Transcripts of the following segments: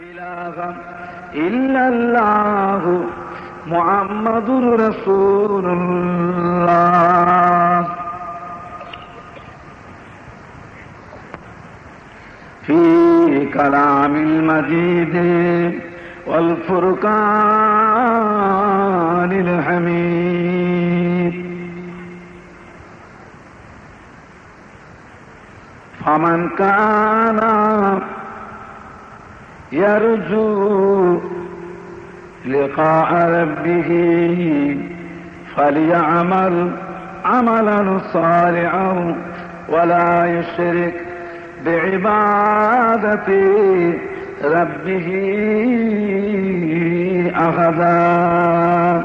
إله إلا الله محمد رسول الله في كلام المجيد والفرقان الحميد فمن كان يرجو لقاء ربه فليعمل عملا صالحا ولا يشرك بعبادة ربه أحدا.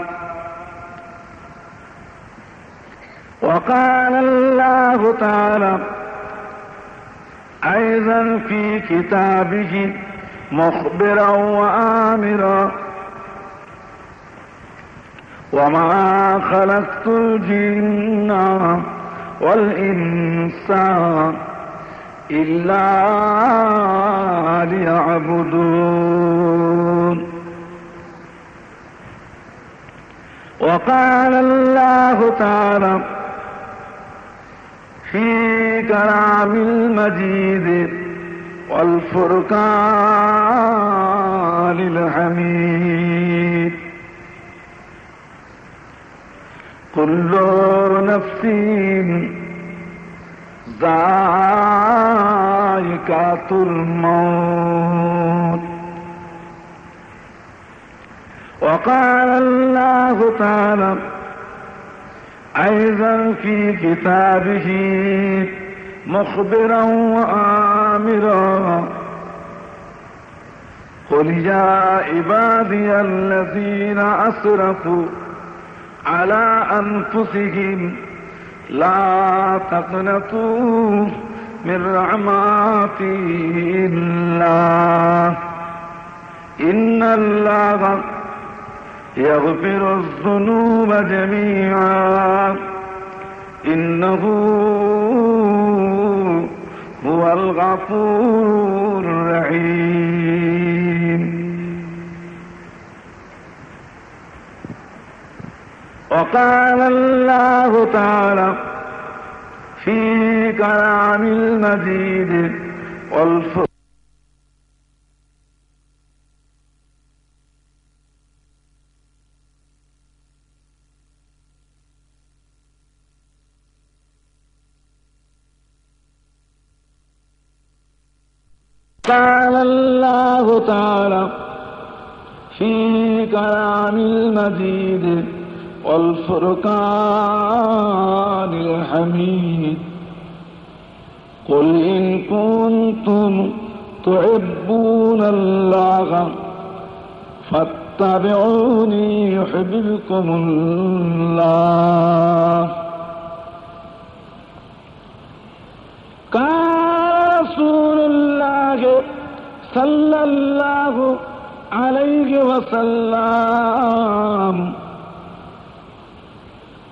وقال الله تعالى أيضا في كتابه مخبرا وآمرا وما خلقت الجن والإنس إلا ليعبدون. وقال الله تعالى في كلام المجيد والفرقان الحميد كل نفس ذائقة الموت. وقال الله تعالى أيضا في كتابه مخبرا وآمرا قل يا عبادي الذين أسرفوا على أنفسهم لا تقنطوا من رحمة الله إن الله يغفر الذنوب جميعا إنه هو الغفور الرحيم. وقال الله تعالى في كلام المجيد والفرقان قال الله تعالى في كلام المجيد والفرقان الحميد قل إن كنتم تحبون الله فاتبعوني يحببكم الله. قال رسول الله صلى الله عليه وسلم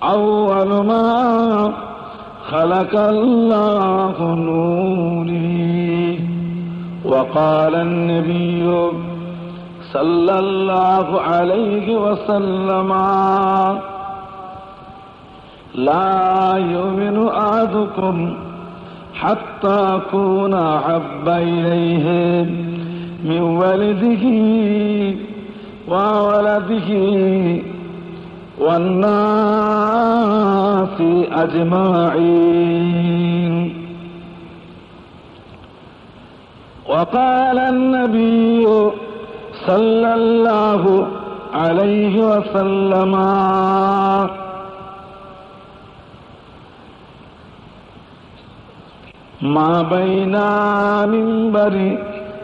أول ما خلق الله نوري. وقال النبي صلى الله عليه وسلم لا يؤمن أحدكم حتى أكون أحب إليه من والده وولده والناس أجمعين. وقال النبي صلى الله عليه وسلم ما بين منبري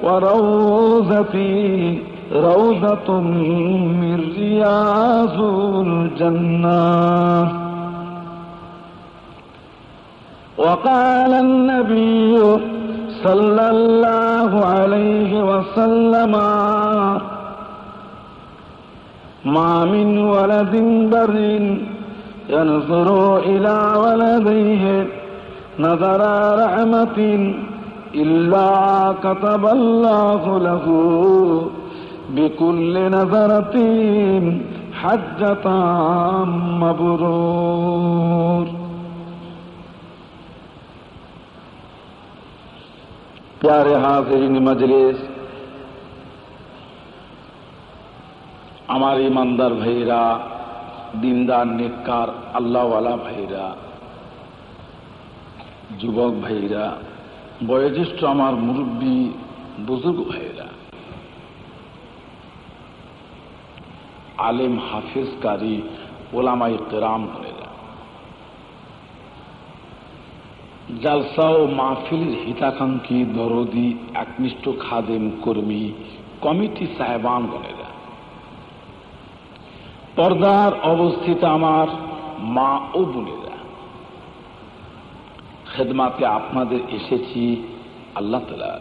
وروضتي روضة من رياض الجنة. وقال النبي صلى الله عليه وسلم ما من ولد بر ينظر إلى ولديه نظر رحمة إلا كتب الله له بكل نظرة حجة مبرور. प्यारे हाज़िरीन मजलिस, আমার ইমানদার ভাইরা, দিনদার নেককার আল্লাহওয়ালা ভাইরা, যুবক ভাইরা, বয়োজ্যেষ্ঠ আমার মুরব্বী বুজুর্গ ভাইরা, আলেম হাফেজ কারি ওলামায়ে কেরাম ভাইরা, জালসা ও মাহফিলের হিতাকাঙ্ক্ষী দরদি একনিষ্ঠ খাদেম কর্মী কমিটি সাহেবান গণেরা, পর্দার অবস্থিত আমার মা ও বোনেরা, খেদমাতে আপনাদের এসেছি আল্লাহ তাআলা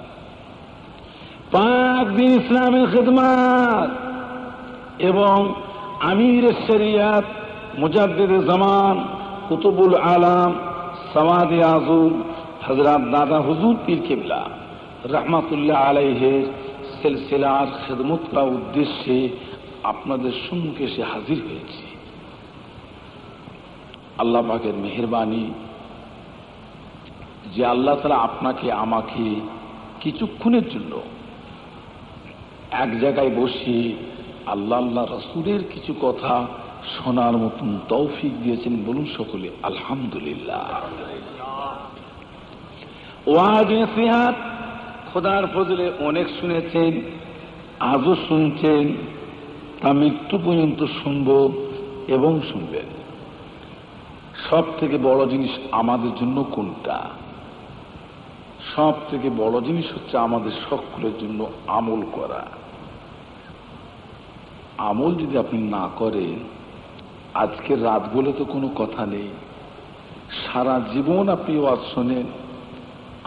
পাক দ্বীন ইসলামের খেদমাত এবং আমির শরিয়াত মুজাদ্দিদে জামান কুতুবুল আলাম সাওয়াদে আযম হযরত দাদা হুজুর পীর কিবলা রাহমাতুল্লাহ আলাইহির সিলসিলার খিদমত করার উদ্দেশ্যে আপনাদের সম্মুখে এসে হাজির হয়েছি। আল্লাহ পাকের মেহেরবানি যে আল্লাহ তাআলা আপনাকে আমাকে কিছুক্ষণের জন্য এক জায়গায় বসিয়ে আল্লাহ আল্লাহ রাসূলের কিছু কথা শোনার মতন তৌফিক দিয়েছেন। বলুন সকলে আলহামদুলিল্লাহ। ওয়াজ নসিহত খোদার ফজলে অনেক শুনেছেন, আজও শুনছেন, তা মৃত্যু পর্যন্ত শুনব এবং শুনবেন। সব থেকে বড় জিনিস আমাদের জন্য কোনটা? সব থেকে বড় জিনিস হচ্ছে আমাদের সকলের জন্য আমল করা। আমল যদি আপনি না করেন, আজকের রাত বলে তো কোনো কথা নেই, সারা জীবন আপনি ওয়াজ শোনেন,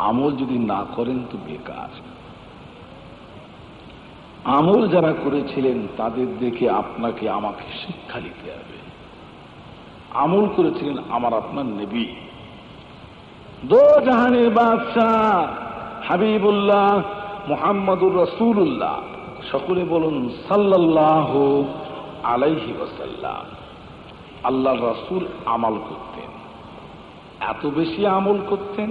আমল যদি না করেন তো বেকার। আমল যারা করেছিলেন তাদের দেখে আপনাকে আমাকে শিক্ষা নিতে হবে। আমল করেছিলেন আমার আপনার নবী, দো জাহানের বাদশাহ হাবিবুল্লাহ মুহাম্মদুর রাসূলুল্লাহ। সকলে বলুন সাল্লাল্লাহু আলাইহি ওয়াসাল্লাম। আল্লাহর রাসূল আমল করতেন, এত বেশি আমল করতেন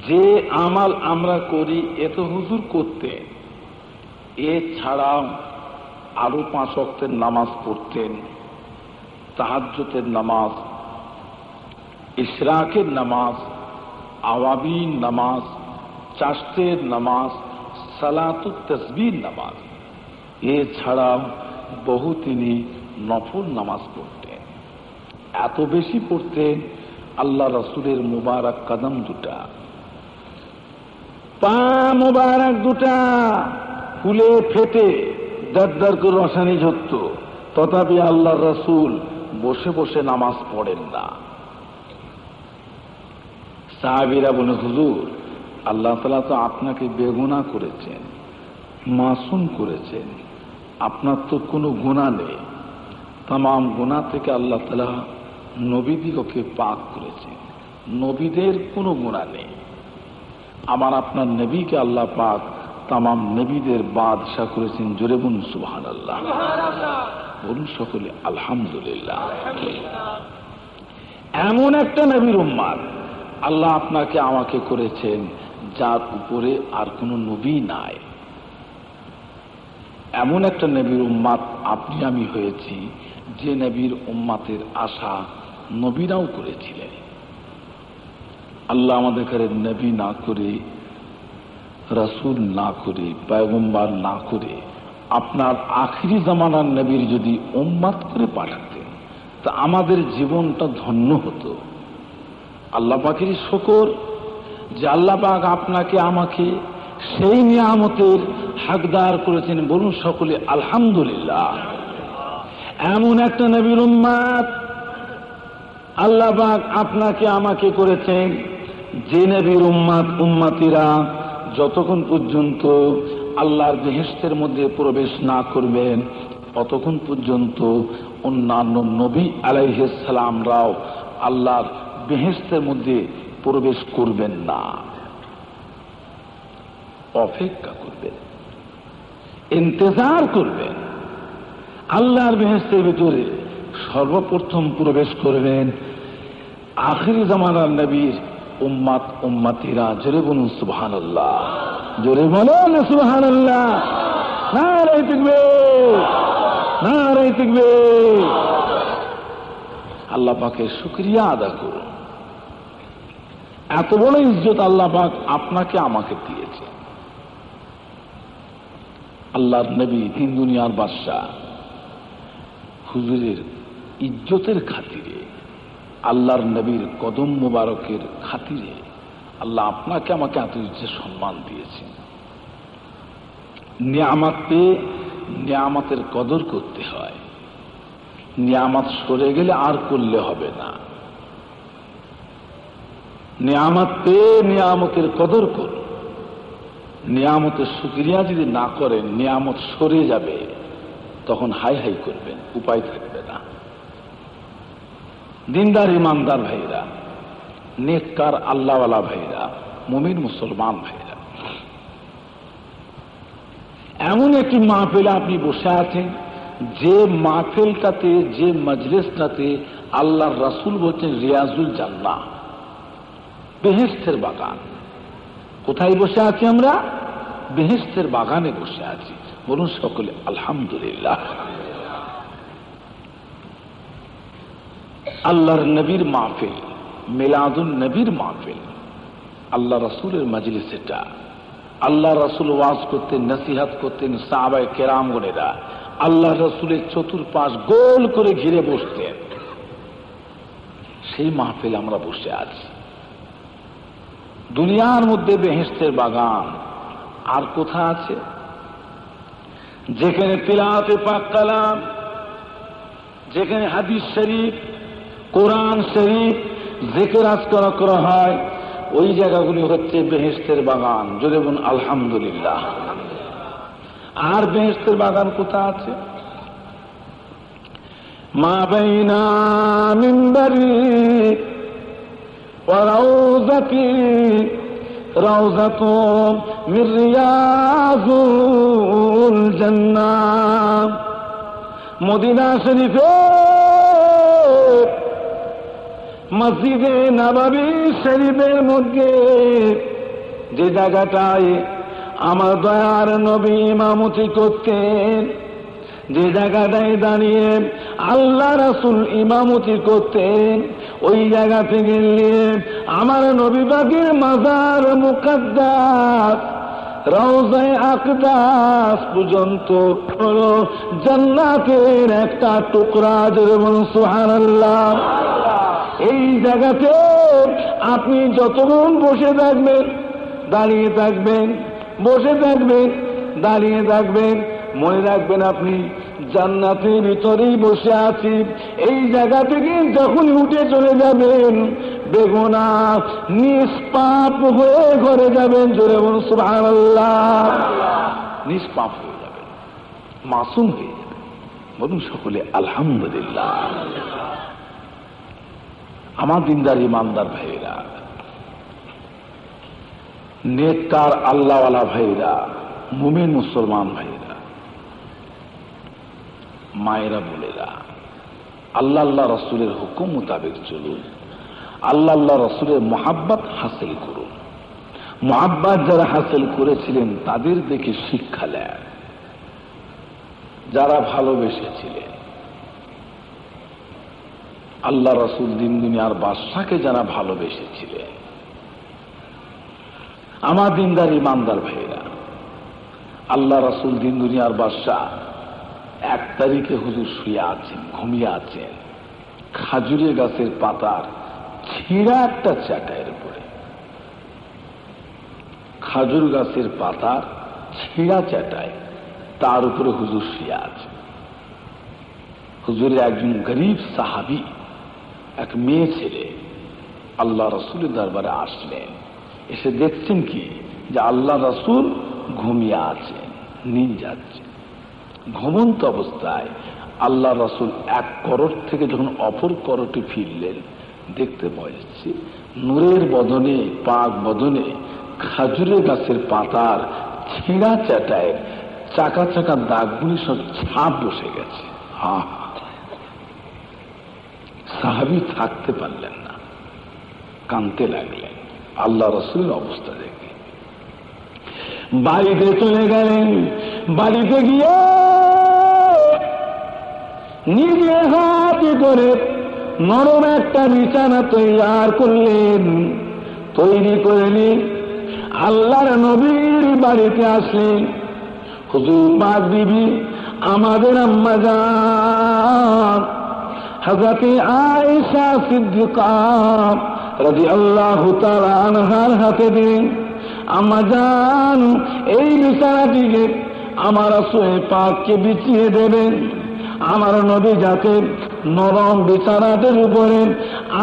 যে আমাল আমরা করি এ তো হুজুর করতেন। এছাড়াও আরো 5 ওয়াক্তের নামাজ পড়তেন, তাহাজ্জুদের নামাজ, ইশরাকের নামাজ, আওয়াবিন নামাজ, চাশতের নামাজ, সালাতুত তাসবিহ নামাজ। এছাড়াও বহু তিনি নফল নামাজ পড়তেন। এত বেশি পড়তেন, আল্লাহ রাসূলের মুবারক কদম দুটা, পা মুবারক দুটা ফুলে ফেটে দরদর করে রসানি ঝরত, তথাপি আল্লাহ রাসূল বসে বসে নামাজ পড়েন না। সাহাবীরা বলে, হুজুর আল্লাহ তাআলা তো আপনাকে বেগুনাহ করেছেন, মাসুম করেছেন, আপনার তো কোনো গুনাহ নেই। তামাম গুনাহ থেকে আল্লাহ তাআলা নবীদিগকে পাক করেছেন, নবীদের কোনো গুনাহ নেই। আমার আপনার নবীকে আল্লাহ পাক তামাম নবীদের বাদশাহ করেছেন। জোরে বলুন সুবহানাল্লাহ। বলুন সকলে আলহামদুলিল্লাহ। এমন একটা নবীর উম্মত আল্লাহ আপনাকে আমাকে করেছেন যার উপরে আর কোন নবী নাই। এমন একটা নবীর উম্মত আপনি আমি হয়েছি যে নবীর উম্মতের আশা নবীরাও করেছিলেন। আল্লাহ আমাদের কাছে নবী না করে, রাসূল না করে, পয়গম্বর না করে আপনার আখিরি জামানার নবীর যদি উম্মত করে পাঠাতেন তা আমাদের জীবনটা ধন্য হতো। আল্লাহ পাকের শুকর যে আল্লাহ পাক আপনাকে আমাকে সেই নিয়ামতের হকদার করেছেন। বলুন সকলে আলহামদুলিল্লাহ। এমন একটা নবীর উম্মত আল্লাহ পাক আপনাকে আমাকে করেছেন যে নবীর উম্মতিরা যতক্ষণ পর্যন্ত আল্লাহর বেহেশতের মধ্যে প্রবেশ না করবেন ততক্ষণ পর্যন্ত অন্যান্য নবী আলাইহিস সালামরাও আল্লাহর বেহেশতের মধ্যে প্রবেশ করবেন না, অপেক্ষা করবেন, ইন্তজার করবেন। আল্লাহর বেহেশতের ভিতরে সর্বপ্রথম প্রবেশ করবেন আখিরি জামানার নবীর উম্মাত উম্মাতিরা। জোরে বলুন সুবহানাল্লাহ, জোরে বলুন সুবহানাল্লাহ। নারে তাকবীর, নারে তাকবীর। আল্লাহ পাকের শুকরিয়া আদা করুন, এত বড় ইজ্জত আল্লাহ পাক আপনাকে আমাকে দিয়েছে। আল্লাহর নবী তিন দুনিয়ার বাদশা, হুজুরের ইজ্জতের খাতিরে, আল্লাহর নবীর কদম মুবারকের খাতিরে আল্লাহ আপনাকে আমাকে এত ইজ্জত সম্মান দিয়েছেন। নিয়ামত পেয়ে নিয়ামতের কদর করতে হয়, নিয়ামত সরে গেলে আর করলে হবে না। নিয়ামত পেয়ে নিয়ামতের কদর করুন। নিয়ামতের শুকরিয়া যদি না করেন, নিয়ামত সরে যাবে, তখন হাই হাই করবেন, উপায় থাকবে না। দিনদার ইমানদার ভাইরা, নেককার আল্লাহওয়ালা ভাইরা, মুমিন মুসলমান ভাইরা, এমন একটি মাহফিলে আপনি বসে আছেন যে মাহফিলটাতে, যে মজলিসটাতে আল্লাহর রাসূল বলছেন রিয়াজুল জান্নাহ, বেহেশতের বাগান। কোথায় বসে আছি আমরা? বেহেশতের বাগানে বসে আছি। বলুন সকলে আলহামদুলিল্লাহ। আল্লাহর নবীর মাহফিল, মিলাদুন নবীর মাহফিল, আল্লাহ রাসূলের মজলিস। এটা আল্লাহ রাসূল ওয়াজ করতেন, নসিহত করতেন, সাহাবায়ে কেরামগণেরা আল্লাহ রাসূলের চতুর্পাশ গোল করে ঘিরে বসতেন। সেই মাহফিল আমরা বসে আছি। দুনিয়ার মধ্যে বেহেশতের বাগান আর কোথা আছে? যেখানে তিলাওয়াতে পাক কালাম, যেখানে হাদিস শরীফ, কোরআন শরীফ, জিকির আজকার করা হয়, ওই জায়গাগুলি হচ্ছে বেহেশতের বাগান। যদি বলুন আলহামদুলিল্লাহ। আর বেহেশতের বাগান কোথা আছে? মা বাইনা মিম্বারি ওয়া রাউযাতি রাউযাতুম মির রিয়াযুল জান্নাহ। মদিনা শরীফে মসজিদে নববী শরীফের মধ্যে যে জায়গাটায় আমার দয়ার নবী ইমামতি করতেন, যে জায়গাটায় দাঁড়িয়ে আল্লাহ রাসূল ইমামতি করতেন, ওই জায়গা থেকে নিয়ে আমার নবী পাকের মাজার মুকদ্দাস রওজায়ে আকদাস পর্যন্ত হলো জান্নাতের একটা টুকরা। যেমন সুবহানাল্লাহ। এই জায়গাতে আপনি যতক্ষণ বসে থাকবেন, দাঁড়িয়ে থাকবেন, বসে থাকবেন, দাঁড়িয়ে থাকবেন, মনে রাখবেন আপনি জান্নাতের ভিতরেই বসে আছি। এই জায়গা থেকে যখন উঠে চলে যাবেন, বেগুনাহ নিষ্পাপ হয়ে ঘরে যাবেন। জোরে বলুন সুবহানাল্লাহ। নিষ্পাপ হয়ে যাবেন, মাসুম হয়ে যাবেন। বলুন সকলে আলহামদুলিল্লাহ। আমার দিনদার ইমানদার ভাইরা, নেককার আল্লাহওয়ালা ভাইরা, মুমিন মুসলমান ভাইরা, মায়েরা, বোনেরা, আল্লাহ আল্লাহ রসুলের হুকুম মোতাবেক চলুন। আল্লাহ আল্লাহ রসুলের মহাব্বত হাসিল করুন। মহাব্বত যারা হাসিল করেছিলেন তাদের দেখে শিক্ষা নেন। যারা ভালোবেসেছিলেন আল্লাহ রসুল দিন দুনিয়ার বাদশাকে, যারা ভালোবেসেছিলেন, আমার দিনদার ইমানদার ভাইরা, আল্লাহ রসুল দিন দুনিয়ার বাদশা 1 তারিখে হুজুর শুয়ে আছেন, ঘুমিয়ে আছেন, খাজুরের গাছের পাতার ছিঁড়া একটা চাটাইয়ের উপরে। খাজুর গাছের পাতার ছিঁড়া চাটাই, তার উপরে হুজুর শুয়ে আছে। হুজুরের একজন গরিব সাহাবী, এক মেয়ে ছেলে আল্লাহ রসুলের দরবারে আসলেন। এসে দেখছেন কি যে আল্লাহ রসুল ঘুমিয়ে আছেন, নিন যাচ্ছে। ঘুমন্ত অবস্থায় আল্লাহ রসুল এক করোট থেকে যখন অপর করোটে ফিরলেন, দেখতে পাওয়া যাচ্ছে নূরের বদনে, পাক বদনে খাজুরের গাছের পাতার ছিঁড়া চাটায় চাকা চাকা দাগগুলি সব ছাপ বসে গেছে। সাহাবী থাকতে পারলেন না, কাঁদতে লাগলেন আল্লাহ রাসূলের অবস্থা দেখে। বাড়িতে চলে গেলেন। বাড়িতে গিয়ে নিজে হাতে করে নরম একটা বিছানা তৈরি করলেন। তৈরি করে নিয়ে আল্লাহর নবীর বাড়িতে আসলেন। হুজুর পাক বিবি আমাদের আম্মা জান হযরতে আয়েশা সিদ্দিকা রাদিয়াল্লাহু তাআলা আনহার হাতে দিন, আম্মা জান এই বিছানাটিকে আমার রাসূল পাককে বিছিয়ে দেবেন। আমার নবী যাতে নরম বিছানাটির উপরে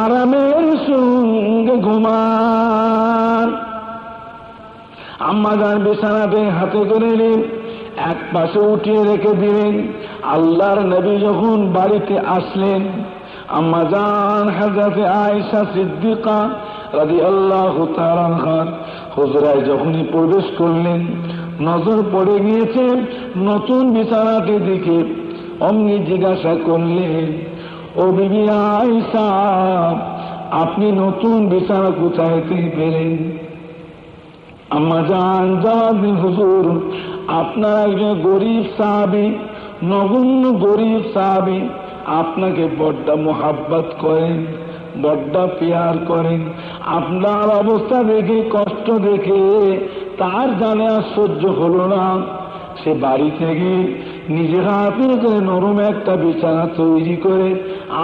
আরামের সঙ্গে ঘুমান। আম্মা জান বিছানাতে হাতে করে নিন, এক পাশে উঠিয়ে রেখে দিলেন। আল্লাহর নবী যখন বাড়িতে আসলেন, আম্মা জান হযরত আয়েশা সিদ্দিকা রাদিয়াল্লাহু তাআলা আনহা হুজরায় যখনই প্রবেশ করলেন, নজর পড়ে গিয়েছে নতুন বিছানাটির দিকে। অমনি জিজ্ঞাসা করলেন, ও বিবি আয়েশা, আপনি নতুন বিছানা কোথায় পেলেন? আম্মা জান জবাব দিন, হুজুর আপনার একজন গরিব সাহাবী, নগণ্য গরিব সাহাবী আপনাকে বড্ড মোহাব্বত করেন, বড্ড প্যার করেন। আপনার অবস্থা দেখে, কষ্ট দেখে তার জানে আর সহ্য হলো না। সে বাড়ি থেকে নিজের হাতে করে নরম একটা বিছানা তৈরি করে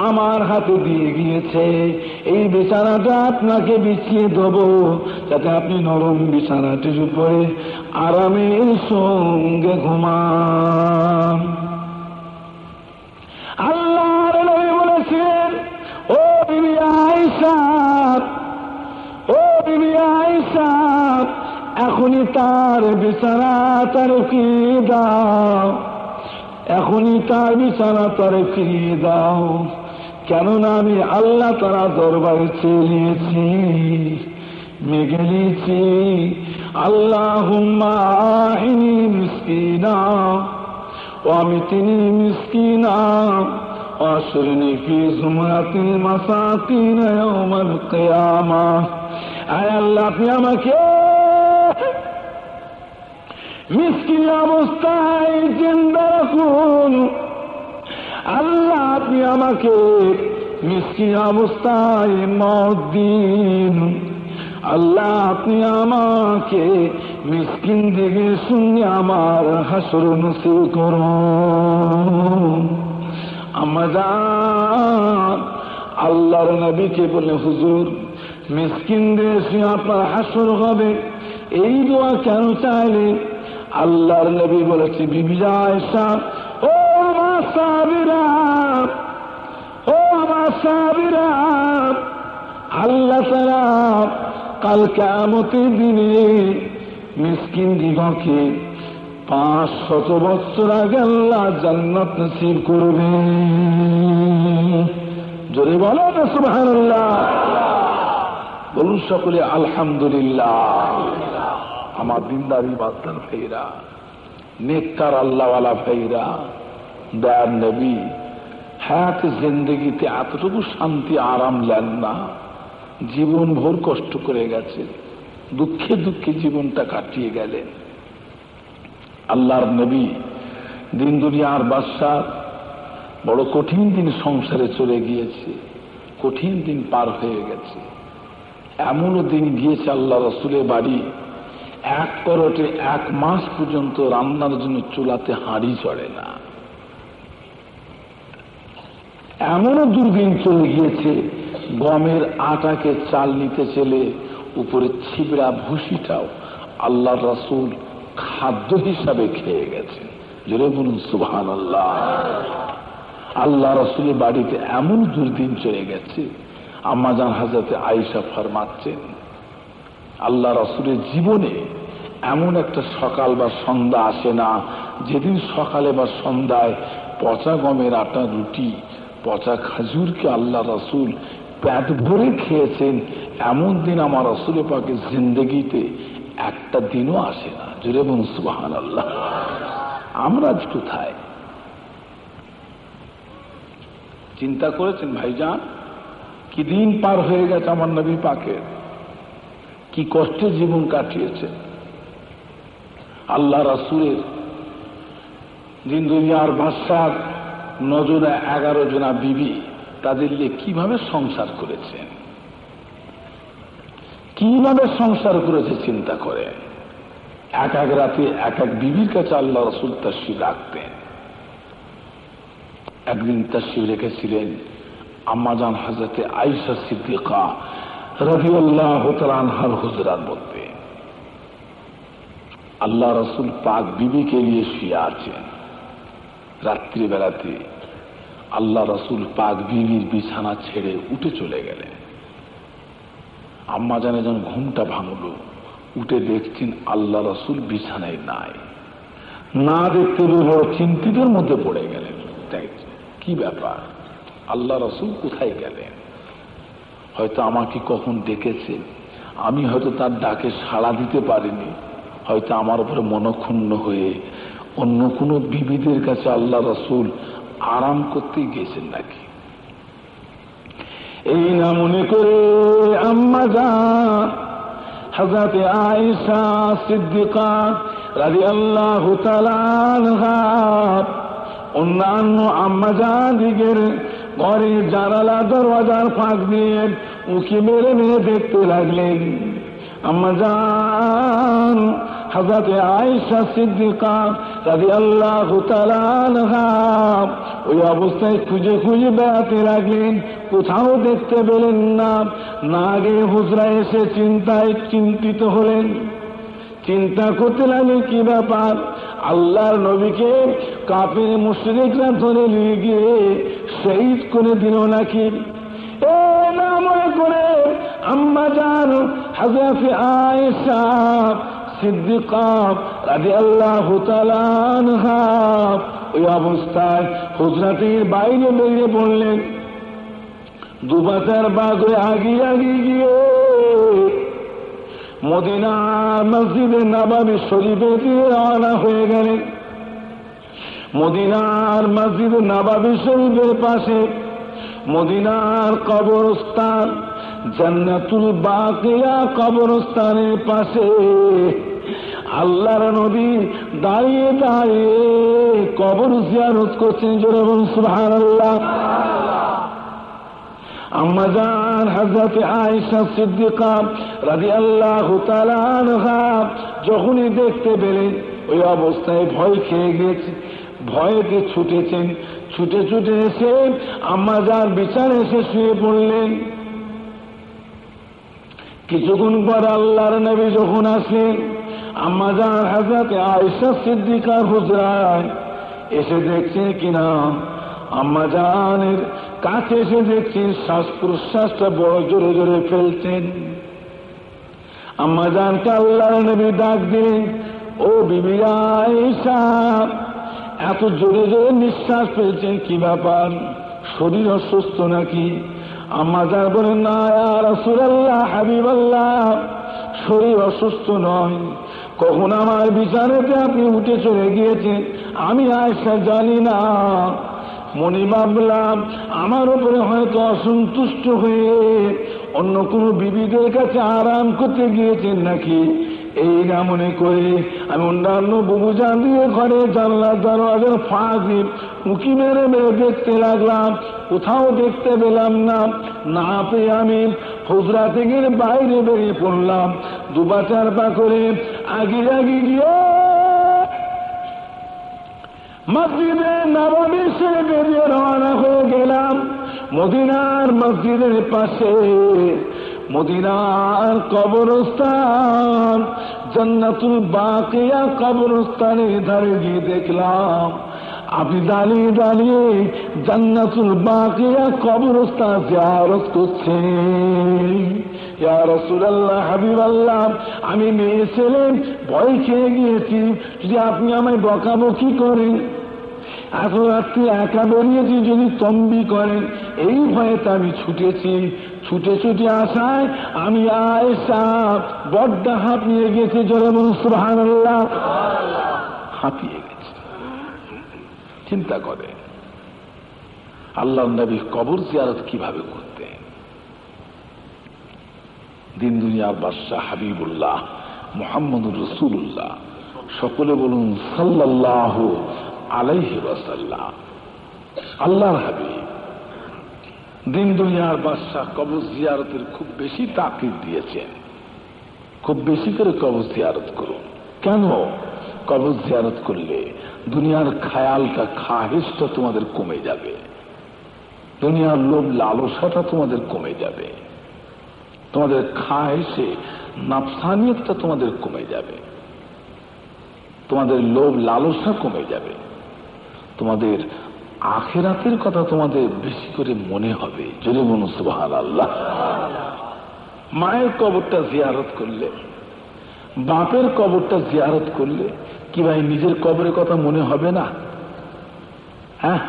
আমার হাতে দিয়ে গিয়েছে। এই বিছানাটা আপনাকে বিছিয়ে দেব, যাতে আপনি নরম বিছানাটির উপরে আরামের সঙ্গে ঘুমান। আল্লাহর নবী বলেছিলেন, ও বিবি আয়েশা, ও বিবি আয়েশা, এখনই তার বিছানাটা ফিরিয়ে দাও, এখনই তার বিছানাটা ফিরিয়ে দাও। কেননা আমি আল্লাহ তাআলা দরবারে চেয়েছি, মেঘে নিয়েছি, আল্লাহুম্মা আইনি মিসকিনা ওয়া মিতনি মিসকিনা ওয়াশরিনি ফি যুমরাতিল মাসাকিন ইয়াউমাল কিয়ামাহ। আয় আল্লাহ, আপনি আমাকে মিসকিন অবস্থায় জিন্দা রাখুন। আল্লাহ, আপনি আমাকে মিসকিন অবস্থায় মওত দিন। আল্লাহ, আপনি আমাকে মিসকিন থেকে শুনে আমার হাসর নসিব করুন। আম্মা জান আল্লাহর নবীকে বলে, হুজুর মিসকিনদের শুনে আপনার হাসর হবে, এই দোয়া কেন চাইলেন? আল্লাহর নবী বলেছে, বিবি আয়েশা, ও আমার সাহাবীরা, ও আমার সাহাবীরা, আল্লাহ তাআলা কাল কিয়ামতের দিনে মিসকিন দিগকে 500 বছর আগে আল্লাহ জান্নাত নসিব করবে। জোরে বলো না সুবহানাল্লাহ, বলুন সকলে আলহামদুলিল্লাহ। আমার দিনদার ইবাদতদার ভাইরা, নেককার আল্লাহওয়ালা ভাইরা, দয়ার নবী হায়াত জিন্দেগিতে এতটুকু শান্তি আরাম নেন না, জীবন ভোর কষ্ট করে গেছে, দুঃখে দুঃখে জীবনটা কাটিয়ে গেলেন। আল্লাহর নবী দিন দুনিয়ার বাদশা, বড় কঠিন দিন সংসারে চলে গিয়েছে, কঠিন দিন পার হয়ে গেছে। এমনও দিন গিয়েছে আল্লাহ রাসূলের বাড়ি এক করটে 1 মাস পর্যন্ত রান্নার জন্য চুলাতে হাঁড়ি চড়ে না। এমনও দুর্দিন চলে গিয়েছে, গমের আটাকে চাল নিতে চলে উপরে ছিবড়া ভুসিটাও আল্লাহর রাসূল খাদ্য হিসাবে খেয়ে গেছে। জোরে বলুন সুবহানাল্লাহ। আল্লাহ রাসূলের বাড়িতে এমন দুর্দিন চলে গেছে, আম্মা জান হযরতে আয়েশা ফরমাচ্ছেন, আল্লাহ রাসূলের জীবনে এমন একটা সকাল বা সন্ধ্যা আসে না যেদিন সকালে বা সন্ধ্যায় পচা গমের আটা রুটি, পচা খাজুরকে আল্লাহ রাসূল পেট ভরে খেয়েছেন, এমন দিন আমার রাসূল পাকের জিন্দেগিতে একটা দিনও আসে না। জোরে বলুন সুবহানাল্লাহ। আমরা আজ কোথায়? চিন্তা করেছেন ভাইজান, কি দিন পার হয়ে গেছে আমার নবী পাকের, কি কষ্টে জীবন কাটিয়েছে। আল্লাহ রাসূলের দিন দুনিয়ার বাদশার নজরে 11 জনা বিবি, তাদের নিয়ে কিভাবে সংসার করেছেন, কিভাবে সংসার করেছে চিন্তা করে। এক এক রাতে এক এক বিবির কাছে আল্লাহ রাসূল তাশরীফ রাখতেন। একদিন তাশরীফ রেখেছিলেন আম্মাজান হযরতে আয়েশা সিদ্দিকা রাদিয়াল্লাহু তাআলা আনহার হুজরার মধ্যে। আল্লাহ রাসূল পাক বিবিকে নিয়ে শুয়ে আছেন। রাত্রিবেলাতে আল্লাহ রাসূল পাক বিবির বিছানা ছেড়ে উঠে চলে গেলেন। আম্মাজানের যখন ঘুমটা ভাঙল, উঠে দেখছেন আল্লাহ রাসূল বিছানায় নাই। না দেখতে বড় চিন্তিতের মধ্যে পড়ে গেলেন। কি ব্যাপার, আল্লাহ রাসূল কোথায় গেলেন? হয়তো আমাকে কখন ডেকেছে, আমি হয়তো তার ডাকে সাড়া দিতে পারিনি, হয়তো আমার উপরে মনক্ষুণ্ণ হয়ে অন্য কোনো বিবিদের কাছে আল্লাহ রাসূল আরাম করতে গেছেন নাকি। এই না মনে করে আম্মাজান হযরতে আয়েশা সিদ্দিকা রাদিয়াল্লাহু তাআলা আনহা অন্যান্য আম্মাজানদিগের ঘরের জানালা দরওয়াজার ফাঁক দিয়ে উঁকি মেরে মেরে দেখতে লাগলেন। আম্মাজান হযরতে আয়েশা সিদ্দিকা রাদিয়াল্লাহু তাআলা আনহা ওই অবস্থায় খুঁজে খুঁজে বেড়াতে লাগলেন, কোথাও দেখতে পেলেন না। না গিয়ে হুজরায় এসে চিন্তিত হলেন, চিন্তা করতে লাগলেন কি ব্যাপার, আল্লাহর নবীকে কাফের মুশরিকরা ধরে নিয়ে গিয়ে শহীদ করে দিল নাকি। না মনে করে আম্মাজান হযরতে আয়েশা সিদ্দিকা রাদিয়াল্লাহু তাআলা আনহা ওই অবস্থায় হুজরাতের বাইরে বেরিয়ে পড়লেন। দুবাচার বাগরে আগিয়ে গিয়ে মদিনার মসজিদে নববী শরীফে দিয়ে রওনা হয়ে গেলেন। মদিনার মসজিদ নববী শরীফের পাশে মদিনার কবরস্থান জান্নাতুল বাকিয়া কবরস্থানের পাশে আল্লাহর নবী দাঁড়িয়ে দাঁড়িয়ে কবর জিয়ারত করছেন। জোরে বলুন সুবহানাল্লাহ। আম্মাজান হযরতে আয়েশা সিদ্দিকা রাদিয়াল্লাহু তাআলা আনহা যখনই দেখতে পেলেন ওই অবস্থায় ভয় খেয়ে গেছে, ভয়েতে ছুটেছেন, ছুটে ছুটে এসে আম্মাজান বিছানায় এসে শুয়ে পড়লেন। কিছুক্ষণ পর আল্লাহর নবী যখন আসলেন, আম্মাজান হযরতে আয়েশা সিদ্দিকার হুজরায় এসে দেখছেন কিনা, আম্মাজানের কাছে এসে দেখছেন শ্বাস প্রশ্বাসটা বড় জোরে জোরে ফেলছেন। আম্মাজানকে আল্লাহর নবী ডাক দিলেন, ও বিবি আয়েশা, এত জোরে জোরে নিঃশ্বাস ফেলছেন, কি ব্যাপার, শরীর অসুস্থ নাকি? আম্মাজান বলেন, না ইয়া রাসূলুল্লাহ, হাবিবাল্লাহ, শরীর অসুস্থ নয়। কখন আমার বিছানাতে আপনি উঠে চলে গিয়েছেন আমি আয়েশা জানি না। মনে ভাবলাম আমার উপরে হয়তো অসন্তুষ্ট হয়ে অন্য কোনো বিবিদের কাছে আরাম করতে গিয়েছেন নাকি। এই না মনে করে আমি অন্যান্য বুবুজান দিয়ে ঘরে জানলা দরওয়াজার ফাঁক উঁকি মেরে মেরে দেখতে লাগলাম, কোথাও দেখতে পেলাম না। না পেয়ে আমি হুজরা থেকে বাইরে বেরিয়ে পড়লাম। দুপা চার পা করে আগে গিয়ে মসজিদে নববী শরীফে দিয়ে রওনা হয়ে গেলাম। মদিনার মসজিদের পাশে মদিনার কবরস্থান জান্নাতুল বাকিয়া কবরস্থানের ধারে গিয়ে দেখলাম আপনি দাঁড়িয়ে দাঁড়িয়ে জান্নাতুল বাকিয়া কবরস্থান জিয়ারত করছেন। ইয়া রাসূলুল্লাহ, হাবিবাল্লাহ, আমি মেয়ে ছেলে ভয় খেয়ে গিয়েছি, যদি আপনি আমায় বকাবকি করেন। এত রাত্রি একা বেরিয়েছি, যদি তম্বি করেন এই ভয়েতে আমি ছুটেছি। ছুটে ছুটে আসায় আমি আয়েশা বড্ড হাঁপিয়ে গেছে। জোরে বলুন সুবহানাল্লাহ। হাঁপিয়ে গেছে। চিন্তা করে আল্লাহর নবী কবর জিয়ারত কিভাবে করতেন। দিন দুনিয়ার বাদশাহ হাবিবুল্লাহ মুহাম্মদুর রাসূলুল্লাহ, সকলে বলুন সাল্লাল্লাহু আলাইহি ওয়াসাল্লাম। আল্লাহর হাবিব দিন দুনিয়ার বাদশাহ কবর জিয়ারতের খুব বেশি তাকিদ দিয়েছেন। খুব বেশি করে কবর জিয়ারত করুন। কেন? কবর জিয়ারত করলে দুনিয়ার খায়ালটা, খাহেশটা তোমাদের কমে যাবে। দুনিয়ার লোভ লালসাটা তোমাদের কমে যাবে। তোমাদের খাহেশে নাফসানিয়তটা তোমাদের কমে যাবে। তোমাদের লোভ লালসা কমে যাবে। তোমাদের আখিরাতের কথা তোমাদের বেশি করে মনে হবে। যদি বলুন সুবহানাল্লাহ। মায়ের কবরটা জিয়ারত করলে, বাপের কবরটা জিয়ারত করলে কি ভাই নিজের কবরের কথা মনে হবে না? হ্যাঁ,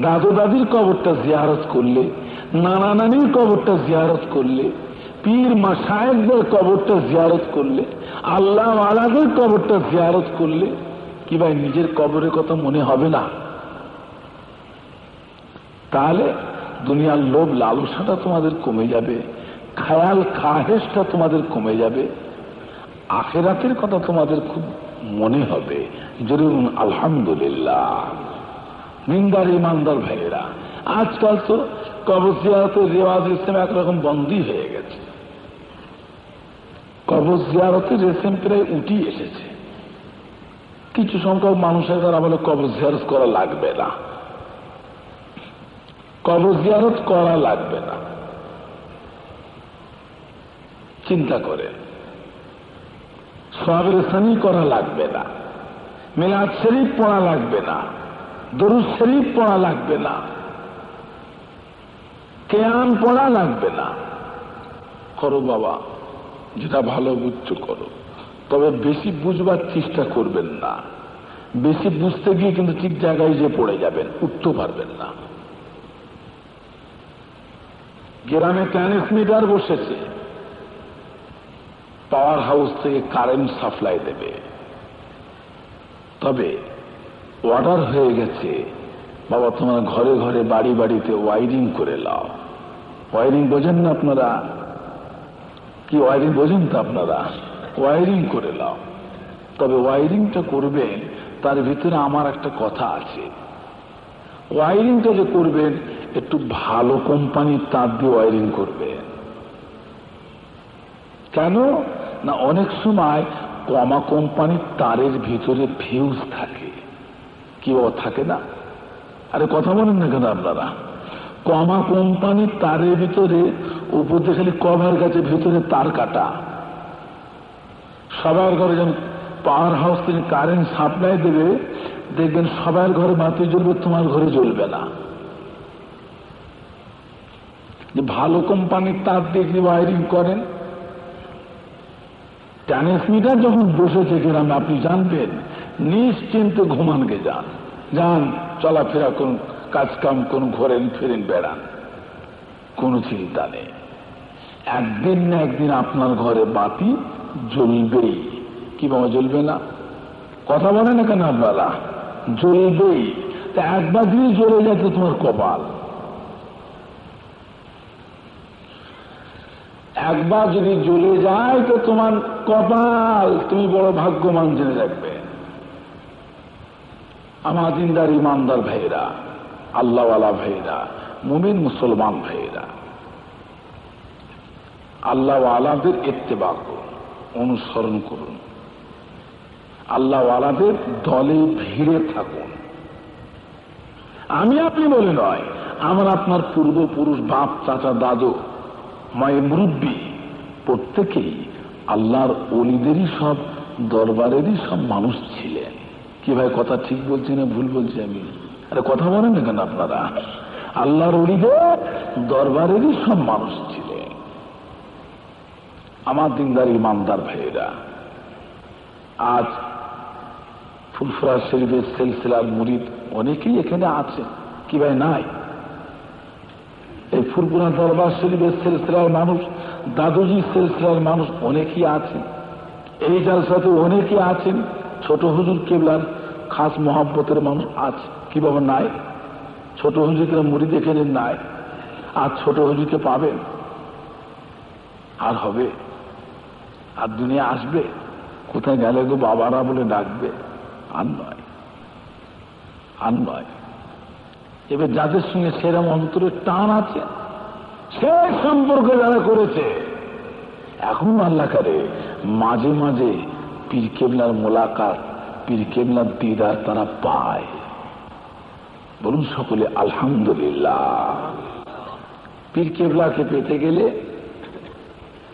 দাদু দাদির কবরটা জিয়ারত করলে, নানা নানির কবরটা জিয়ারত করলে, পীর মাশায়েখদের কবরটা জিয়ারত করলে, আল্লাহ ওয়ালাদের কবরটা জিয়ারত করলে কি ভাই নিজের কবরের কথা মনে হবে না? তাহলে দুনিয়ার লোভ লালসাটা তোমাদের কমে যাবে, খায়াল খাহেশটা তোমাদের কমে যাবে, আখিরাতের কথা তোমাদের খুব মনে হবে। জরুর আলহামদুলিল্লাহ। নিন্দার ইমানদার ভাইয়েরা, আজকাল তো কবর জিয়ারতের রেওয়াজ ইসলাম একরকম বন্দী হয়ে গেছে। কবর জিয়ারতের রেসেম প্রায় উঠি এসেছে। কিছু সংখ্যক মানুষের দ্বারা বলে কবর জিয়ারত করা লাগবে না, কবর জিয়ারত করা লাগবে না। চিন্তা করে সওয়াবের সানি করা লাগবে না, মিলাদ শরীফ পড়া লাগবে না, দরুদ শরীফ পড়া লাগবে না, কিয়াম পড়া লাগবে না। করো বাবা, যেটা ভালো বুঝছো করো, তবে বেশি বুঝবার চেষ্টা করবেন না। বেশি বুঝতে গিয়ে কিন্তু ঠিক জায়গায় যে পড়ে যাবেন, উঠতে পারবেন না। গ্রামে ট্রান্সমিটার বসেছে, পাওয়ার হাউস থেকে কারেন্ট সাপ্লাই দেবে, তবে অর্ডার হয়ে গেছে বাবা তোমার ঘরে ঘরে বাড়ি বাড়িতে ওয়ারিং করে লাও। ওয়ারিং বোঝেন না আপনারা? কি ওয়ারিং বোঝেন তো আপনারা? ওয়ারিং করে লাও। তবে ওয়ারিংটা করবেন তার ভিতরে আমার একটা কথা আছে। ওয়ারিংটা যে করবেন একটু ভালো কোম্পানির তার দিয়ে ওয়ারিং করবেন। কেন না, অনেক সময় কমা কোম্পানির তারের ভিতরে ফিউজ থাকে। কি থাকে না? আরে কথা বলেন না কেন আপনারা? কমা কোম্পানির তারের ভিতরে উপর দিয়ে খালি কভার গাছে ভিতরে তার কাটা। সবার ঘরে যখন পাওয়ার হাউস থেকে কারেন্ট সাপ্লাই দেবে, দেখবেন সবার ঘরে বাতি জ্বলবে, তোমার ঘরে জ্বলবে না। যে ভালো কোম্পানির তার দিয়ে ওয়ারিং করেন। ট্রান্সমিটার যখন বসেছে গ্রামে, আপনি জানবেন নিশ্চিন্তে ঘুমানকে যান, যান চলাফেরা করুন, কাজ কাম করুন, ঘোরেন ফিরেন বেড়ান, কোনো চিন্তা নেই। একদিন না একদিন আপনার ঘরে বাতি জ্বলবেই। কি বাবা জ্বলবে না? কথা বলে না কেন আপনারা? জ্বলবেই। তা একবার যদি জ্বলে যায় তো তোমার কপাল। একবার যদি জ্বলে যায় তো তোমার কপাল, তুমি বড় ভাগ্যবান জেনে রাখবে। আমার দিনদার ইমানদার ভাইরা, আল্লাহওয়ালা ভাইরা, মুমিন মুসলমান ভাইরা, আল্লাহওয়ালাদের ইত্তেবা করুন, অনুসরণ করুন, আল্লাহওয়ালাদের দলে ভিড়ে থাকুন। আমি আপনি বলে নয়, আমার আপনার পূর্বপুরুষ, বাপ চাচা দাদু, মায়ের মুরব্বী প্রত্যেকেই আল্লাহর ওলিদেরই সব দরবারেরই সব মানুষ ছিলেন। কি ভাই কথা ঠিক বলছি না ভুল বলছি আমি? আরে কথা বলেন না কেন আপনারা? আল্লাহর ওলিদের দরবারেরই সব মানুষ ছিলেন। আমার দিনদার ইমানদার ভাইয়েরা, আজ ফুরফুরা শরীফের সিলসিলার মুরিদ অনেকেই এখানে আছে, কি ভাই নাই? এই ফুরফুরা দরবার শরীফের সিলসিলার মানুষ, দাদুজি সিলসিলার মানুষ অনেকেই আছেন। এই জালসাতে অনেকে আছেন, ছোট হুজুর কেবলার খাস মহব্বতের মানুষ আছে, কিভাবে নাই? ছোট হুজুরকে মুরিদ এখানে নাই, আর ছোট হুজুরকে পাবেন? আর হবে? আর দুনিয়া আসবে? কোথায় গেলে গো বাবারা বলে ডাকবে? আর নয়, আর নয়। এবার যাদের সঙ্গে সেরম অন্তরের টান আছে, সে সম্পর্ক যারা করেছে, এখন আল্লাহ করে মাঝে মাঝে পীর কেবলার মোলাকাত, পীর কেবলার দিদার তারা পায়। বলুন সকলে আলহামদুলিল্লাহ। পীর কেবলাকে পেতে গেলে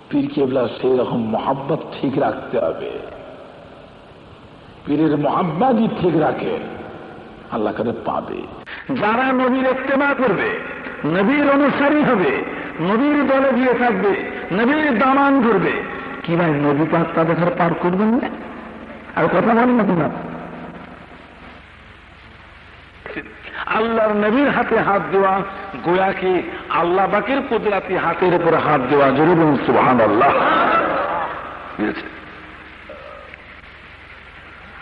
পীর কেবলার সেই রকম মহাব্বত ঠিক রাখতে হবে। পীরের মহাব্বতই ঠিক রাখে, আল্লাহ করে পাবে। যারা নবীর ইত্তেবা করবে, নবীর অনুসারী হবে, নবীর দলে গিয়ে থাকবে, নবীর দামান করবে, কি ভাই নবী পাক তাদের ঘরে পার করবেন না? আর কথা বলেন না তোমরা? আল্লাহর নবীর হাতে হাত দেওয়া গোয়া কি আল্লাহ পাকের কুদরতি হাতের উপরে হাত দেওয়া। জরুর সুবহানাল্লাহ।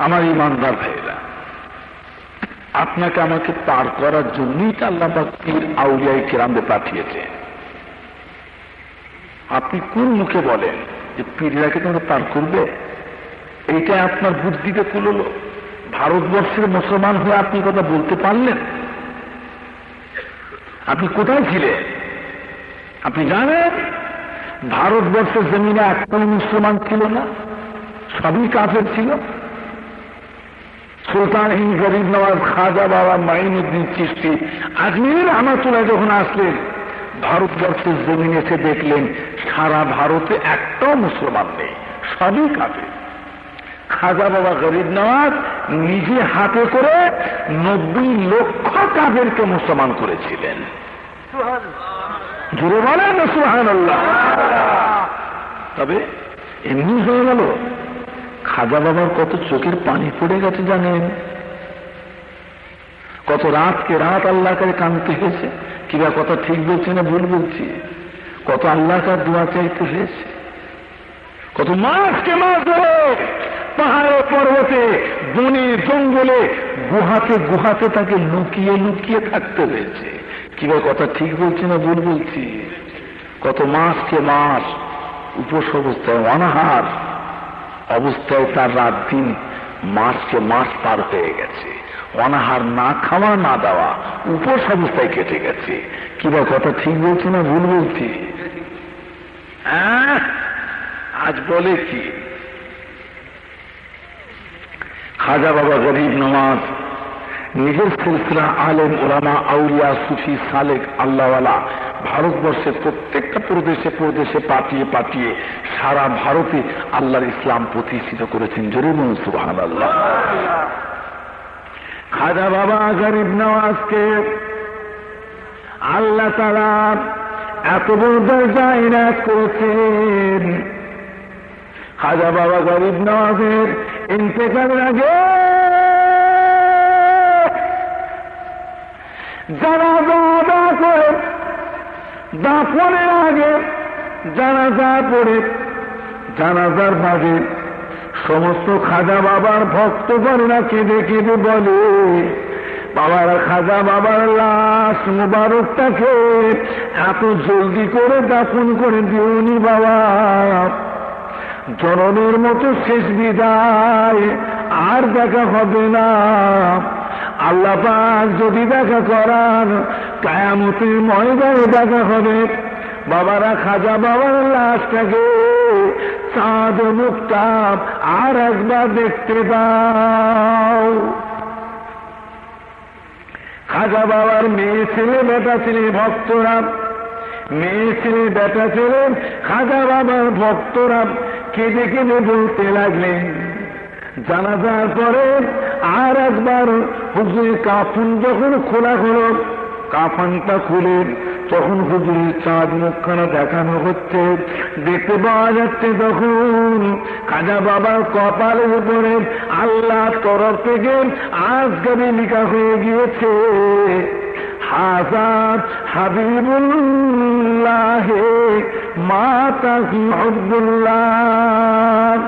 আমার ইমানদার ভাইরা, আপনাকে আমাকে পার করার জন্যই তো আল্লাহ পাক পীর আউলিয়ায়ে কিরামদের পাঠিয়েছে। আপনি কোন মুখে বলেন যে পীররাকে তোমরা পার করবে? এইটা আপনার বুদ্ধিতে কুলোলো? ভারতবর্ষের মুসলমান হয়ে আপনি কথা বলতে পারলেন? আপনি কোথায় ছিলেন? আপনি জানেন ভারতবর্ষের জমিনে একটাও মুসলমান ছিল না, সবই কাফের ছিল। সুলতান হিন্দ গরিব নওয়াজ খাজা বাবা মাইনুদ্দিন চিশতি আজমির রহমাতুল্লাহ যখন আসলেন, ভারতবর্ষের জমিনে এসে দেখলেন সারা ভারতে একটাও মুসলমান নেই, সবই কাফের। খাজা বাবা গরিব নওয়াজ নিজে হাতে করে 90 লক্ষ কাফেরকে মুসলমান করেছিলেন। জুড়ে বলেন সুবহানাল্লাহ। তবে এমনি হয়ে গেল? খাজা বাবার কত চোখের পানি পড়ে গেছে জানেন? কত রাতকে রাত আল্লাহ করে কাঁদতে হয়েছে, কিবা কথা ঠিক বলছি না ভুল বলছি? কত আল্লাহ কার দোয়া চাইতে হয়েছে, কত মাসকে মাস ধরে পাহাড়ে পর্বতে বনে জঙ্গলে গুহাতে গুহাতে তাকে লুকিয়ে লুকিয়ে থাকতে হয়েছে। কিবা কথা ঠিক বলছি না ভুল বলছি? কত মাসকে মাস উপোস অবস্থায়, অনাহার অবস্থায় তার রাত দিন মাসকে মাস পার হয়ে গেছে। অনাহার, না খাওয়া না দেওয়া, উপোস অবস্থায় কেটে গেছে। কিবা কথা ঠিক বলছি না ভুল বলছি? আজ বলে কি খাজা বাবা গরিব নওয়াজ নিজের সিলসিলা আলেম ওলামা আউলিয়া সুফি সালেক আল্লাহওয়ালা ভারতবর্ষের প্রত্যেকটা প্রদেশে প্রদেশে পাঠিয়ে পাঠিয়ে সারা ভারতে আল্লাহর ইসলাম প্রতিষ্ঠিত করেছেন। জরুর সুবহানাল্লাহ। খাজা বাবা গরিব নওয়াজকে আল্লাহ তাআলা এত বড় দরজায় ইনায়াত করেছেন। খাজা বাবা গরিব নওয়াজের ইন্তেকালের আগে জানাজা আদায় করে দাফনের আগে জানাজা পড়ে জানাজার মাঝে সমস্ত খাজা বাবার ভক্তগণরা কেঁদে কেঁদে বলে, বাবারা খাজা বাবার লাশ মুবারকটাকে এত জলদি করে দাফন করে দিওনি বাবা, জননীর মতো শেষ বিদায় আর দেখা হবে না। আল্লাহ পাক যদি দেখা করান কিয়ামতের ময়দানে দেখা হবে। বাবারা খাজা বাবার লাশটাকে চাঁদ মুখটা আর একবার দেখতে দাও। খাজা বাবার মেয়ে ছেলে বেটা ছেলে ভক্তরা, মেয়ে ছেলে বেটা ছেলে খাজা বাবার ভক্তরা কেঁদে কেঁদে বলতে লাগলেন, জানাজার পরে আর একবার হুজুরের কাফন যখন খোলা হলো, কাফনটা খুলে তখন হুজুরের চাঁদ মুখখানা দেখানো হচ্ছে, দেখতে পাওয়া যাচ্ছে তখন খাজা বাবার কপালের উপরে আল্লাহর তরফ থেকে আজগাবি লিখা হয়ে গিয়েছে, হাজার হাবিবুল্লাহ মাতা আব্দুল্লাহ।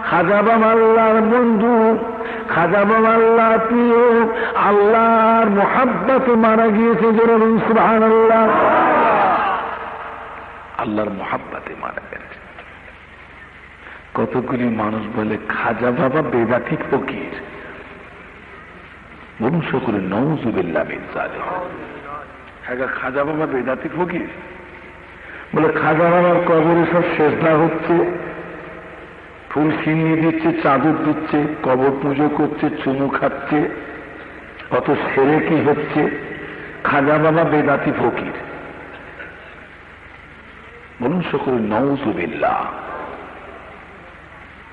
খাজা বাবা আল্লাহর বন্ধু, খাজা বাবা আল্লাহ প্রিয়, আল্লাহর মোহাব্বতে মারা গিয়েছে। জোরে বলুন সুবহানাল্লাহ। আল্লাহর মোহাব্বতে মারা গেছে। কতগুলি মানুষ বলে খাজা বাবা বেদাতি ফকির, বলুন সকলে নাউযুবিল্লাহ মিন যালিক। হ্যাঁ, খাজা বাবা বেদাতি ফকির বলে খাজা বাবার কবরে সব সেজদা হচ্ছে, ফুল সিন্নি দিচ্ছে, চাদর দিচ্ছে, কবর পুজো করছে, চুমু খাচ্ছে, কত সেরে কি হচ্ছে। খাজা বাবা বেদাতি ফকির, বলুন সকলে নাউযুবিল্লাহ।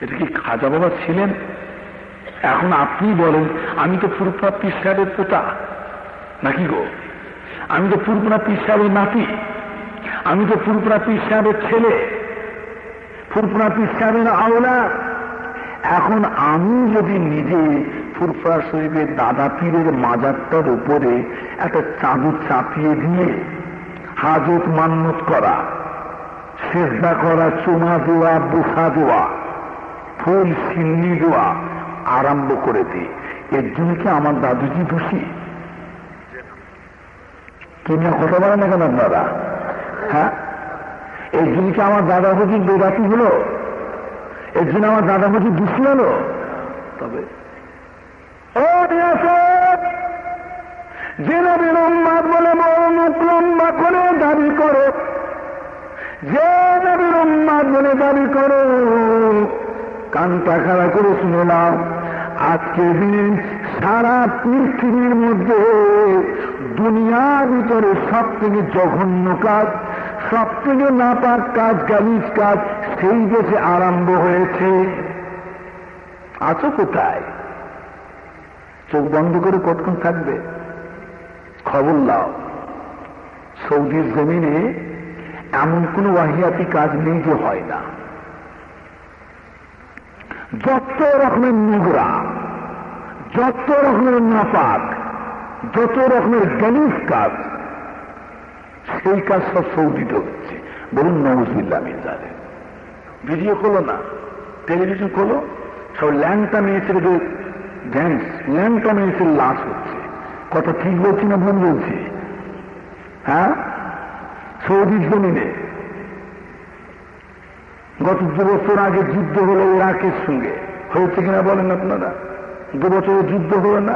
এটা কি খাজা বাবা ছিলেন? এখন আপনি বলেন, আমি তো ফুরফুরা পীর সাহেবের পোতা নাকি গো, আমি তো ফুরফুরা পীর সাহেবের নাতি, আমি তো ফুরফুরা পীর সাহেবের ছেলে, ফুরফুরা পীর সাহেবের আওলাদ। এখন আমি যদি নিজে ফুরফুরা শরীফের দাদা পীরের মাজারটার উপরে একটা চাদর চাপিয়ে দিয়ে হাজত মান্নত করা, সেজদা করা, চুমা দেওয়া, বুসা দেওয়া, ফুল সিন্নি দেওয়া আরম্ভ করে দিই, এর জন্য কি আমার দাদুজি দোষী? কিনা কথা বলেন না কেন আপনারা? হ্যাঁ, এর জন্য কি আমার দাদা হুজুর বেদাতি হলো? এর জন্য আমার দাদা হুজুর দোষী হলো? তবে যে নবীর উম্মত বলে মুখ লম্বা করে দাবি করো, যে নবীর উম্মত বলে দাবি করো, কানটা খাড়া করে শুনে নাও, আজকে দিন সারা পৃথিবীর মধ্যে দুনিয়ার ভিতরে সব থেকে জঘন্য কাজ, সব থেকে নাপাক কাজ, গালিজ কাজ সেই দেশে আরম্ভ হয়েছে। আছো কোথায়? চোখ বন্ধ করে কতক্ষণ থাকবে? খবর লাও, সৌদির জমিনে এমন কোন ওয়াহিয়াতি কাজ নেই যে হয় না। যত রকমের নোংরা, যত রকমের নাপাক, যত রকমের গালিজ কাজ, সেই কাজ সব সৌদিতে হচ্ছে। বলুন নাউযুবিল্লাহ মিন যালিক। ভিডিও খোলো না, টেলিভিশন খোলো, সব ল্যাংটা মেয়েছেদের ড্যান্স, ল্যাংটা মেয়েছের লাশ হচ্ছে। কথা ঠিক বলছি না ভুল বলছি? হ্যাঁ, সৌদির জমিনে গত 2 বছর আগে যুদ্ধ হলো ইরাকের সঙ্গে, হয়েছে কিনা বলেন আপনারা? 2 বছরের যুদ্ধ হলো না?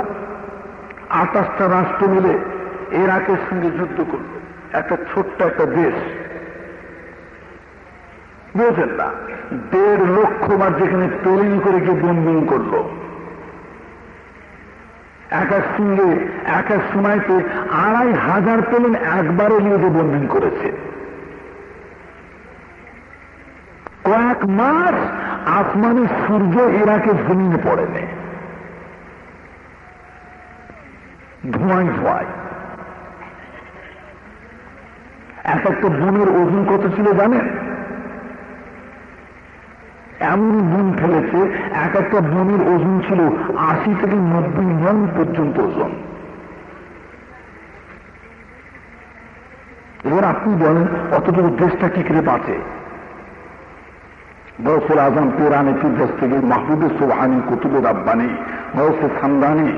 28টা রাষ্ট্র মিলে ইরাকের সঙ্গে যুদ্ধ করলো, একটা ছোট্ট একটা দেশ, বুঝলেন না? 1.5 লক্ষ বার যেখানে ট্রেনিং করে গিয়ে বোমবিং করলো, এক এক সময়তে 2500 প্লেন একবারে নিয়ে বোমবিং করেছে। কয়েক মাস আসমানের সূর্য ইরাকের জমিনে পড়ে নেই, ধোঁয়ায় ধোঁয়ায়। এক একটা বোমের ওজন কত ছিল জানেন? এমন বোম ফেলেছে, এক একটা বোমের ওজন ছিল 80 থেকে 90 মণ পর্যন্ত ওজন। এবার আপনি বলেন অতটুকু দেশটা কি করে বাঁচে? গৌসুল আজম পিরানি পীর থেকে মাহবুবে সুবহানি, কুতুবে রাব্বানি, গৌসে সামদানি,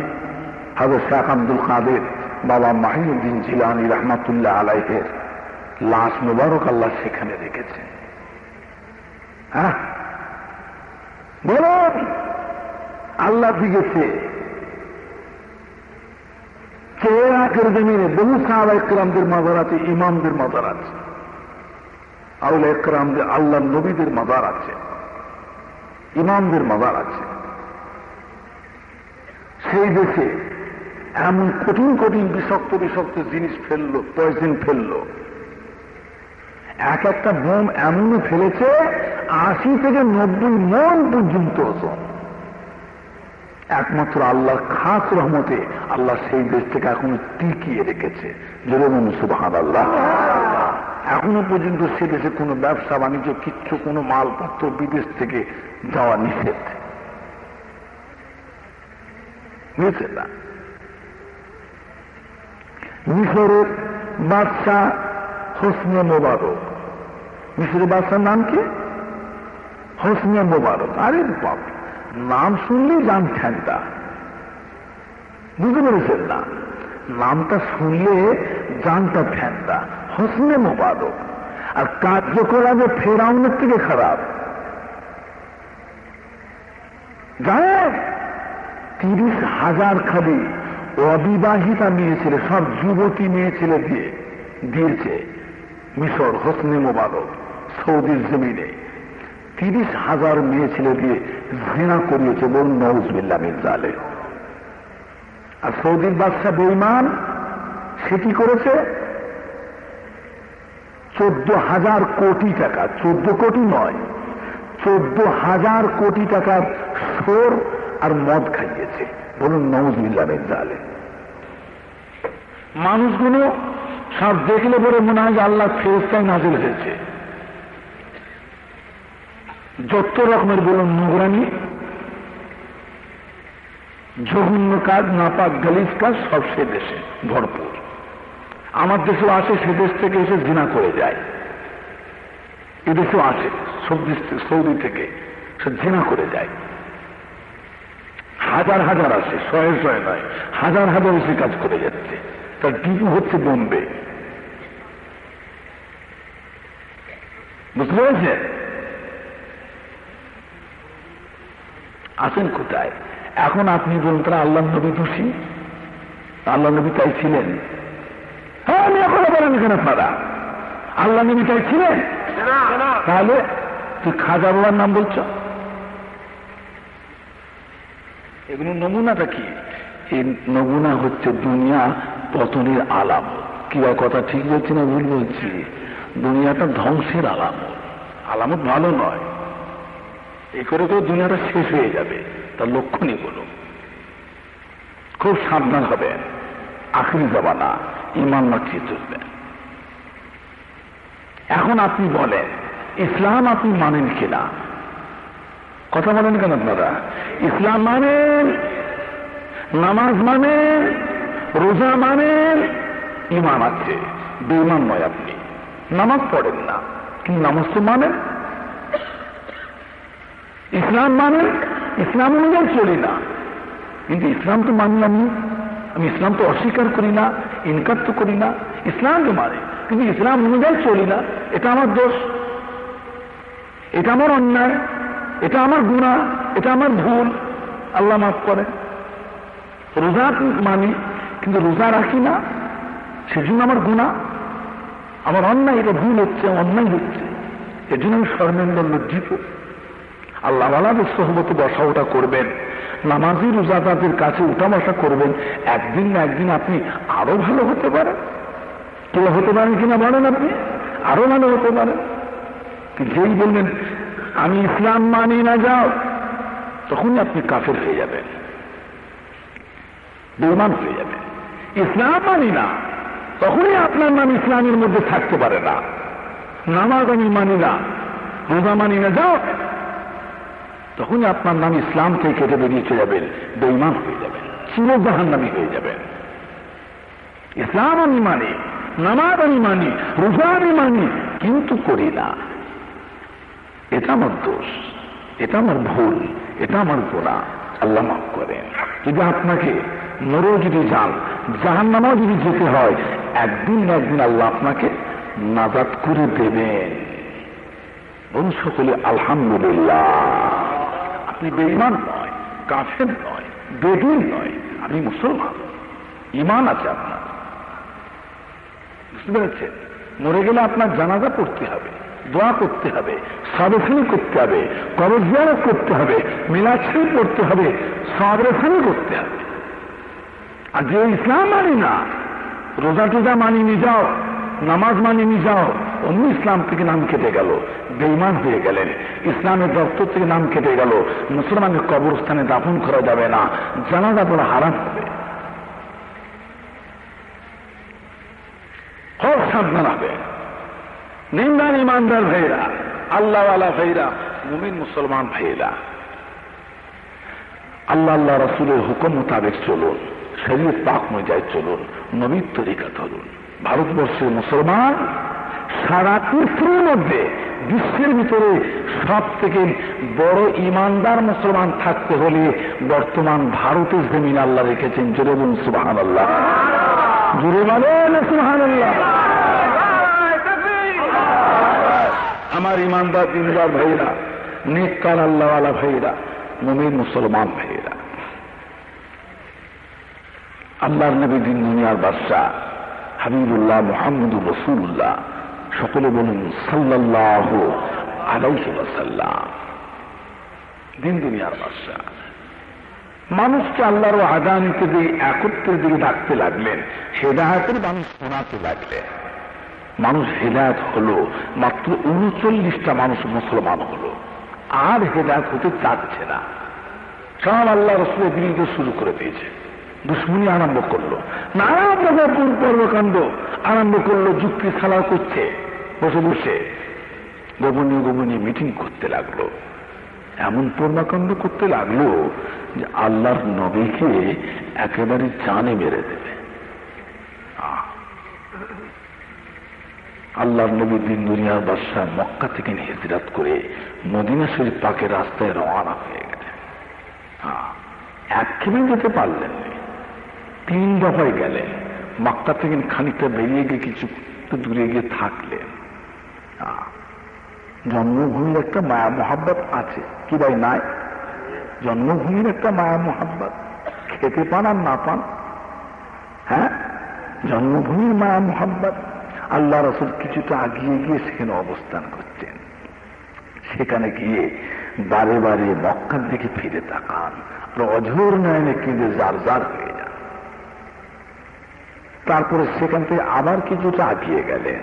হযরত শেখ আব্দুল কাদের, বাবা মাহিউদ্দিন জিলানী রহমাতুল্লাহ আলাইহির লাশ মুবারক আল্লাহ সেখানে রেখেছে। হ্যাঁ, বলুন আল্লাহ দিয়েছে কে? ইরাকের জমিনে বহু সাহাবায়ে কেরামদের মাজার আছে, ইমামদের মাজার আছে, আউলিয়া কেরামদের, আল্লাহ নবীদের মাজার আছে, ইমামদের মাজার আছে। সেই দেশে এমন কঠিন কঠিন বিষাক্ত বিষাক্ত জিনিস ফেললো, পয়জন ফেললো। এক একটা বোম এমন ফেলেছে 80 থেকে 90 মণ পর্যন্ত ওজন। একমাত্র আল্লাহর খাস রহমতে আল্লাহ সেই দেশটাকে এখনো টিকিয়ে রেখেছে। যেরকম সুবহানাল্লাহ। এখনো পর্যন্ত সে দেশে কোনো ব্যবসা বাণিজ্য কিচ্ছু, কোনো মালপত্র বিদেশ থেকে যাওয়া নিষেধ, বুঝেছেন না? মিশরের বাদশাহ হোসনে মোবারক, মিশরের বাদশার নাম কি? হোসনে মোবারক। আরে বাপ, নাম শুনলেই জান ঠান্ডা, বুঝতে পেরেছেন না? নামটা শুনলে জানটা ঠান্ডা, হোসনে মোবারক। আর কার্যকলাপে ফেরাউনের থেকে খারাপ। জানেন 30,000 খালি অবিবাহিতা মেয়ে ছেলে, সব যুবতী মেয়ে ছেলে দিয়েছে মিশর হোসনে মোবারক সৌদির জমিনে। 30,000 মেয়ে ছেলে দিয়ে জিনা করিয়েছে, বলুন নাউজুবিল্লাহ মিন যালিক। আর সৌদির বাদশা বেঈমান, সে কি করেছে? 14,000 কোটি টাকা, 14 কোটি নয়, 14,000 কোটি টাকার সোর আর মদ খাইয়েছে, বলুন নাউজুবিল্লাহ মিন যালিক। মানুষগুলো সব দেখলে পরে মনে হয় যে আল্লাহ ফেরেশতায় নাযিল হয়েছে। যত রকমের বলুন নোংরামি, জঘন্য কাজ, নাপাক গালিজ কাজ সব সে দেশে ভরপুর। আমার দেশেও আসে, সে দেশ থেকে এসে জিনা করে যায়। এদেশেও আসে সৌদি থেকে সে জিনা করে যায়। হাজার হাজার আসে, শয়ে শয়ে নয়, হাজার হাজার এসে কাজ করে যাচ্ছে। তার ডিপু হচ্ছে বোম্বে, বুঝতে পেরেছেন? আছেন কোথায়? এখন আপনি বলুন তারা আল্লাহ নবী দোষী? আল্লাহ নবী তাই ছিলেন? হ্যাঁ, আমি এখন বলেন কেন আপনারা আল্লাহ নবী তাই ছিলেন? তাহলে তুই খাজা বাবার নাম বলছ? এগুলো নমুনাটা কি? এই নমুনা হচ্ছে দুনিয়া পতনের আলামত। কি কথা ঠিক বলছি না ভুল বলছি? দুনিয়াটা ধ্বংসের আলামত, আলামত ভালো নয়। এই করে করে দুনিয়াটা শেষ হয়ে যাবে, তার লক্ষণই বলো। খুব সাবধান হবেন, আখিরি জামানা, ঈমান রাখিয়ে চলবেন। এখন আপনি বলেন ইসলাম আপনি মানেন কিনা? কথা বলেন কেন আপনারা? ইসলাম মানেন, নামাজ মানেন, রোজা মানেন, ঈমান আছে, বেঈমান নয় আপনি। নামাজ পড়েন না কিন্তু নামাজ তো মানেন। ইসলাম মানেন, ইসলাম অনুযায়ী চলি না কিন্তু ইসলাম তো মানি। আমি ইসলাম তো অস্বীকার করি না, ইনকার তো করি না, ইসলামকে মানে, কিন্তু ইসলাম অনুযায়ী চলি না। এটা আমার দোষ, এটা আমার অন্যায়, এটা আমার গুনাহ, এটা আমার ভুল, আল্লাহ মাফ করে। রোজা মানি কিন্তু রোজা রাখি না, সেজন্য আমার গুনাহ, আমার অন্যায়, এটা ভুল হচ্ছে, অন্যায় হচ্ছে, এর জন্য আমি শর্মেন্দ্র লজ্জিত। আল্লাহ ওয়ালাদের সোহবতে বসা ওঠা করবেন, নামাজি রোজাদারদের কাছে উঠা বসা করবেন, একদিন না একদিন আপনি আরো ভালো হতে পারেন। কেউ হতে পারেন কিনা বলেন? আপনি আরো ভালো হতে পারেন। যেই বললেন আমি ইসলাম মানি না যাও, তখনই আপনি কাফের হয়ে যাবেন, বেঈমান হয়ে যাবেন। ইসলাম মানি না, তখনই আপনার নাম ইসলামের মধ্যে থাকতে পারে না। নামাজ আমি মানি না, রোজা মানি না যাও, তখনই আপনার নাম ইসলাম থেকে কেটে বেরিয়ে চলে যাবেন, বেঈমান হয়ে যাবেন, চির জাহান্নামী হয়ে যাবেন। ইসলাম আমি মানি, নামাজ আমি মানি, রোজা আমি মানি, কিন্তু করি না, এটা আমার দোষ, এটা আমার ভুল, এটা আমার গুনাহ, আল্লাহ মাফ করেন। যদি আপনাকে মরেও যদি যান, জাহান্নামেও যদি যেতে হয়, একদিন না একদিন আল্লাহ আপনাকে নাজাত করে দেবেন। বলুন সকলে আলহামদুলিল্লাহ। আপনি বেঈমান নয়, কাফের নয়, বেদীন নয়, আপনি মুসলমান, ঈমান আছে আপনার, বুঝতে পেরেছেন? মরে গেলে আপনার জানাজা পড়তে হবে, দোয়া করতে হবে, সাবেখানি করতে হবে, কবর জিয়ারত করতে হবে, মিলাদ শরীফ পড়তে হবে, সাবরেখানি করতে হবে। আর যে ইসলাম মানি না, রোজা টোজা মানি নি যাও, নামাজ মানি নি যাও, অন্য ইসলাম থেকে নাম কেটে গেল, বেঈমান হয়ে গেলেন, ইসলামের দপ্তর থেকে নাম কেটে গেল, মুসলমানের কবরস্থানে দাফন করা যাবে না, জানাজা পড়া হারাম হবে। খুব সাবধান হবে। নিন্দান ইমানদার ভাইরা, আল্লাহওয়ালা ভাইরা, মুমিন মুসলমান ভাইরা, আল্লাহ আল্লাহ রসুলের হুকুম মোতাবেক চলুন, শরীয়ত পাক অনুযায়ী চলুন, নবীর তরিকা ধরুন। ভারতবর্ষের মুসলমান সারা পৃথিবীর মধ্যে, বিশ্বের ভিতরে সব থেকে বড় ইমানদার মুসলমান থাকতে হলে বর্তমান ভারতের জমিন আল্লাহ রেখেছেন। জোরে বলুন সুবহানাল্লাহ, জোরে বলেন সুবহানাল্লাহ। আমার ইমানদার দিনদার ভাইরা, নেককার আল্লাহওয়ালা ভাইরা, মুমিন মুসলমান ভাইরা, আল্লাহর নবী দিন দুনিয়ার বাদশাহ হাবিবুল্লাহ মুহাম্মদুর রাসূলুল্লাহ, সকলে বলুন সাল্লাল্লাহু আলাইহি ওয়াসাল্লাম। দিন দুনিয়ার বাদশাহ মানুষকে আল্লাহর আদানিতে দিয়ে একত্রের দিকে ডাকতে লাগলেন, হেদায়েতের মানুষ শোনাতে লাগলেন। মানুষ হেদায়েত হলো, মাত্র 39টা মানুষ মুসলমান হলো, আর হেদায়েত হতে চাচ্ছে না। সব আল্লাহ রাসূলের বিরুদ্ধে শুরু করে দিয়েছে, দুশ্মনী আরম্ভ করলো, নানা প্রকার কর্মকাণ্ড আরম্ভ করলো, যুক্তি ছাড়াও করছে, বসে বসে গোপনীয় গোপনীয় মিটিং করতে লাগলো, এমন কর্মকাণ্ড করতে লাগলো যে আল্লাহর নবীকে একেবারে জানে মেরে দেবে। আল্লাহর নবী দিন দুনিয়ার বাদশাহ মক্কা থেকে হিজরত করে মদিনা শরীফ পাকের রাস্তায় রওনা হয়ে গেলেন। একদমই যেতে পারলেন, 3 দফায় গেলেন। মক্কা থেকে খানিকটা বেরিয়ে গিয়ে কিছু দূরে গিয়ে থাকলেন। জন্মভূমির একটা মায়া মোহাব্বত আছে কি ভাই? নাই? জন্মভূমির একটা মায়া মোহাব্বত, খেতে পান আর না পান, হ্যাঁ, জন্মভূমির মায়া মোহাব্বত। আল্লাহ রাসূল কিছুটা আগিয়ে গিয়ে সেখানে অবস্থান করছেন। সেখানে গিয়ে বারে বারে মক্কার দিকে ফিরে তাকান, আর অঝোর নয়নে কেঁদে জার জার হয়ে যান। তারপরে সেখান থেকে আবার কিছুটা আগিয়ে গেলেন,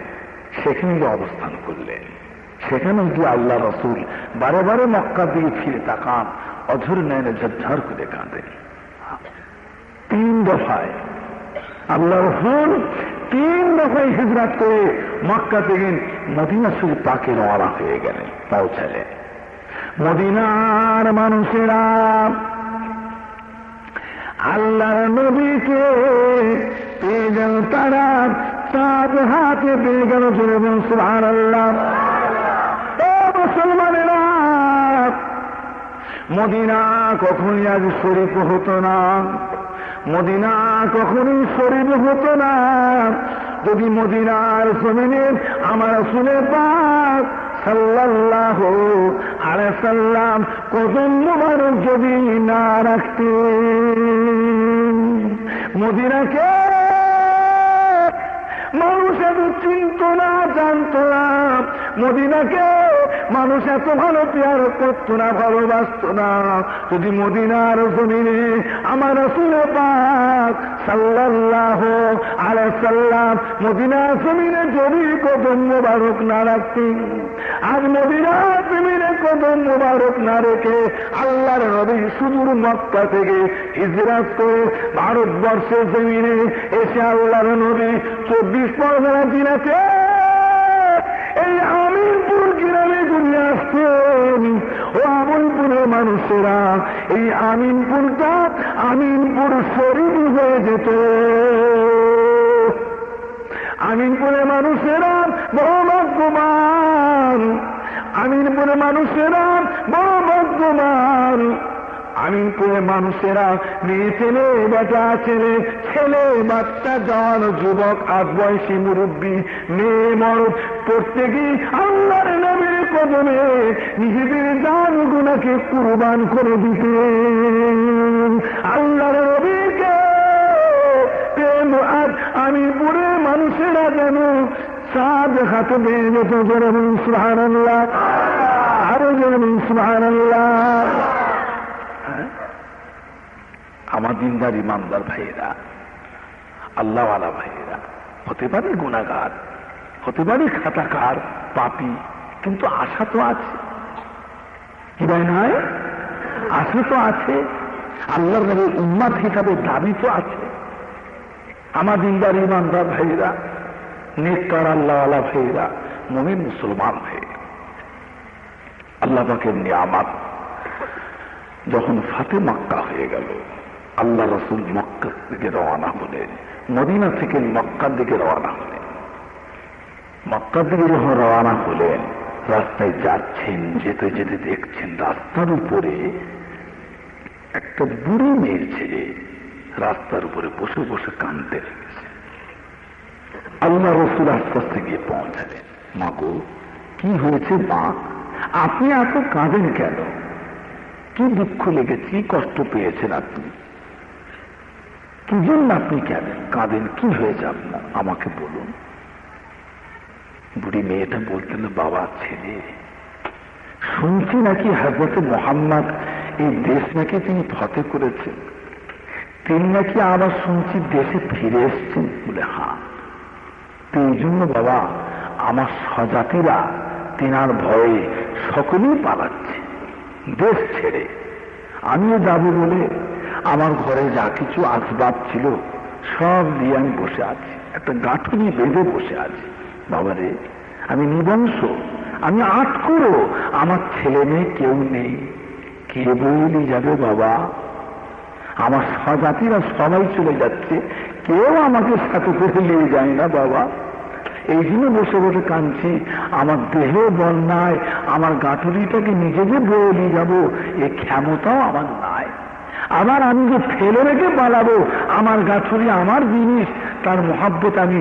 সেখানে গিয়ে অবস্থান করলেন। সেখানে গিয়ে আল্লাহ রাসূল বারে বারে মক্কার দিকে ফিরে তাকান, অঝোর নয়নে ঝরঝর করে কাঁদেন। 3 দফায় আল্লাহ রাসূল 3 দফায় হিজরত করে মক্কা থেকে মদিনা শরীফ পাকে রওনা হয়ে গেলেন, পৌঁছালেন। মদিনার মানুষেরা আল্লাহর নবীকে পেয়ে গেল, তারা তার হাতে পেয়ে গেল। সুবহানাল্লাহ। ও মুসলমানেরা, মদিনা কখনই আজ শরীফ হতো না, মদিনা কখনই শরীফ হতো না যদি মদিনার জমিনে আমার রাসূল পাক সাল্লাল্লাহু আলাইহি সাল্লাম কদম মুবারক যদি না রাখতেন। মদিনাকে মানুষ এত চিনত না, জানত না। মদিনাকে মানুষ এত ভালো পেয়ার করত না, ভালোবাসত না যদি মদিনার জমিনে আমার রাসূল পাক সাল্লাল্লাহু আলাইহি সাল্লাম মদিনার জমিনে যদি কদম মুবারক না রাখতেন। আজ মদিনার জমিনে কদম মুবারক না রেখে আল্লাহর নবী সুদূর মক্কা থেকে হিজরত করে ভারতবর্ষের জমিনে এসে আল্লাহর নবী 24 পরগনা জেলাতে এই আমিনপুর গ্রামে ঘুরে আসতেন। ও আমিনপুরের মানুষেরা, এই আমিনপুরটা আমিনপুর শরীফ হয়ে যেত। আমিনপুরের মানুষেরা বড় ভাগ্যবান, আমিনপুরের মানুষেরা বড় ভাগ্যবান। আমিনপুরের মানুষেরা মেয়ে ছেলে, বেটা ছেলে, ছেলে বাচ্চা, জওয়ান যুবক, আজ বয়সী মুরব্বী, মেয়ে মরদ, প্রত্যেকেই আল্লাহর নবীর কদমে নিজেদের জান গুনাহকে কুরবান করে দিতেন। আল্লাহর নবীকে প্রেম আজ আমিনপুরের মানুষেরা যেন চাঁদ হাতে পেয়ে যেত। জোরে বলুন সুবহানাল্লাহ, আরো জোরে বলুন সুবহানাল্লাহ। আমার দিনদার ইমানদার ভাইয়েরা, আল্লাহওয়ালা ভাইয়েরা, হতে পারে গুনাহগার, হতে পারি খাতাকার পাপী, কিন্তু আশা তো আছে, কি ভাই নয়? আশা তো আছে, আল্লাহর নবীর উম্মত হিসাবে দাবি তো আছে। আমার দিনদার ইমানদার ভাইরা, নেককার আল্লাহওয়ালা ভাইরা, মুমিন মুসলমান ভাই, আল্লাহ পাকের নিয়ামত। যখন ফাতে মক্কা হয়ে গেল, আল্লাহ রাসূল মক্কার দিকে রওনা হলেন, মদিনা থেকে মক্কার দিকে রওনা হলেন। মক্কার দিকে যখন রওনা হলেন, রাস্তায় যাচ্ছেন, যেতে যেতে দেখছেন রাস্তার উপরে একটা বুড়ি মেয়ের ছেলে রাস্তার উপরে বসে বসে কাঁদতে লেগেছে। আল্লাহ রাসূল আস্তে আস্তে গিয়ে পৌঁছালেন। মা গো, কি হয়েছে মা? আপনি এত কাঁদেন কেন? কি দুঃখ লেগেছে, কি কষ্ট পেয়েছেন আপনি? কি জন্য আপনি কাঁদেন? কি হয়েছে আপনার? আমাকে বলুন। বুড়ি মেয়েটা বলতেন, বাবা, ছেলে শুনছি নাকি হযরত মুহাম্মদ এই দেশ নাকি তিনি ফতে করেছেন, তিনি নাকি আবার শুনছি দেশে ফিরে এসছেন। বলে হ্যাঁ। তো এই জন্য বাবা, আমার স্বজাতিরা তেনার ভয়ে সকলেই পালাচ্ছে দেশ ছেড়ে। আমিও যাবো বলে আমার ঘরে যা কিছু আসবাব ছিল সব নিয়ে আমি বসে আছি, একটা গাঁঠুনি বেঁধে বসে আছি। বাবারে, আমি নিবংশ, আমি আটকুড়ো, আমার ছেলে মেয়ে কেউ নেই, কে বইলি যাবে বাবা? আমার স্বজাতিরা সবাই চলে যাচ্ছে, কেউ আমাকে সাথে করে নিয়ে যায় না বাবা। এই জন্য বসে বসে কাঁদছি। আমার দেহে বন্যায় আমার গাঁটুরিটাকে নিজে যে বয়ে নিয়ে যাবো, এ ক্ষমতাও আমার নাই। আবার আমি যে ফেলে রেখে পালাবো, আমার গাঁটুরি আমার জিনিস, তার মহাব্বত আমি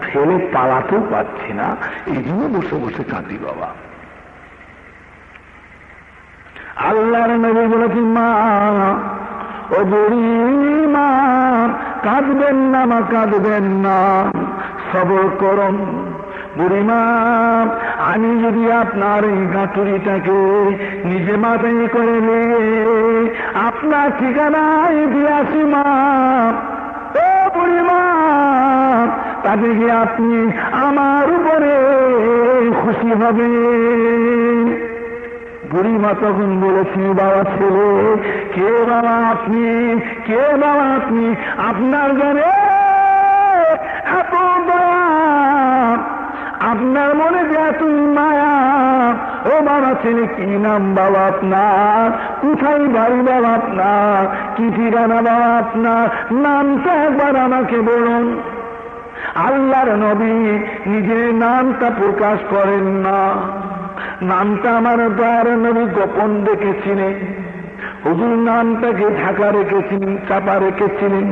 ফেলে পালাতেও পারছি না। এই জন্য বসে বসে কাঁদি বাবা। আল্লাহর নবী বলেছেন, মা, ও বুড়ি মা, কাঁদবেন না মা, কাঁদবেন না, সবর করুন। বুড়িমা, আমি যদি আপনার এই গাঁটুরিটাকে নিজে মাথায় করে নিয়ে আপনার ঠিকানায় দিয়ে আসি মা, ও বুড়িমা, তাতে কি আপনি আমার উপরে খুশি হবেন? বুড়িমা তখন বলেছি, বাবা ছেলে, কে বাবা আপনি? কে বাবা আপনি? আপনার জানে এত দয়া, আপনার মনে যে এত মায়া। ও বাবা ছেলে, কি নাম বাবা আপনার? কোথায় বাড়ি বাবা আপনার? কি ঠিকানা বাবা আপনার? নামটা একবার আমাকে বলুন। আল্লাহর নবী নিজের নামটা প্রকাশ করেন না, নামটা আমার দয়ার নবী গোপন রেখেছিলেন। হুজুর নামটাকে ঢাকা রেখেছিলেন, চাপা রেখেছিলেন,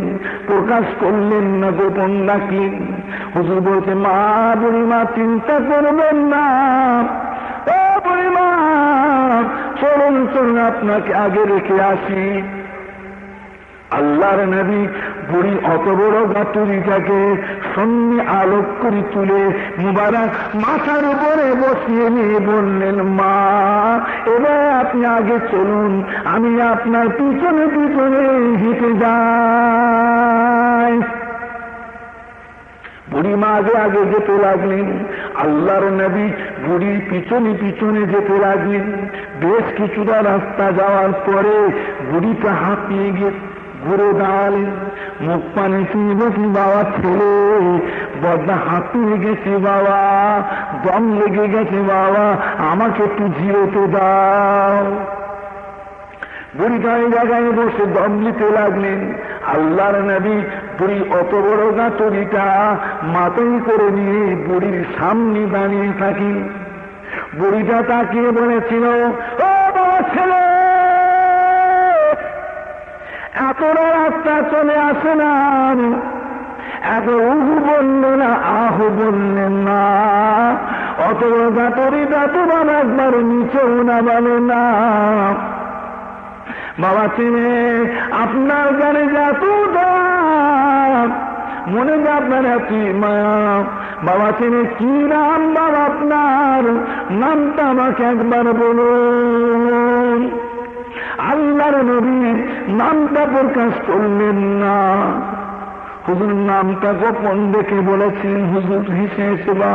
প্রকাশ করলেন না, গোপন রাখলেন। হুজুর বলছে, মা, বুড়িমা চিন্তা করবেন না, ও বুড়িমা, চলুন চলুন আপনাকে আগে রেখে আসি। আল্লাহর নবী বুড়ি অত বড় গাঁটুরিটাকে সন্নি আলোক করে তুলে মুবারক মাথার উপরে বসিয়ে নিয়ে বললেন, মা, এবার আপনি আগে চলুন, আমি আপনার পিছনে পিছনে হেঁটে যাই। বুড়িমা আগে আগে যেতে লাগলেন, আল্লাহর নবী বুড়ির পিছনে পিছনে যেতে লাগলেন। বেশ কিছুটা রাস্তা যাওয়ার পরে বুড়িটা হাঁপিয়ে গিয়ে ঘুরে দাঁড়ালেন, মুখ পানে শুনে বলছি, বাবা ছেলে, বড্ড হাঁপিয়ে গেছে বাবা, দম লেগে গেছে বাবা, আমাকে একটু জিরোতে দাও। বুড়িটা এই জায়গায় বসে দম নিতে লাগলেন। আল্লাহর নবী বুড়ি অত বড় গাঁটুরিটা মাথায় করে নিয়ে বুড়ির সামনে দাঁড়িয়ে থাকি। বুড়িটা তাকিয়ে বলেছিল, ও বাবা ছেলে, এতটা রাস্তা চলে আসে না, এত উহু বললেন না, আহু বললেন না, অত গাঁটুরিটা তোমার একবার নিচেও না বলে না। বাবা ছেলে, আপনার জানে যে এত দাম, মনে যে আপনার এত মায়া। বাবা ছেলে, কি নাম বাবা আপনার? নামটা আমাকে একবার বলুন। আল্লাহর নবীর নামটা প্রকাশ করলেন না, হুজুর নামটা গোপন দেখে বলেছেন, হুজুর হেসে হেসে বা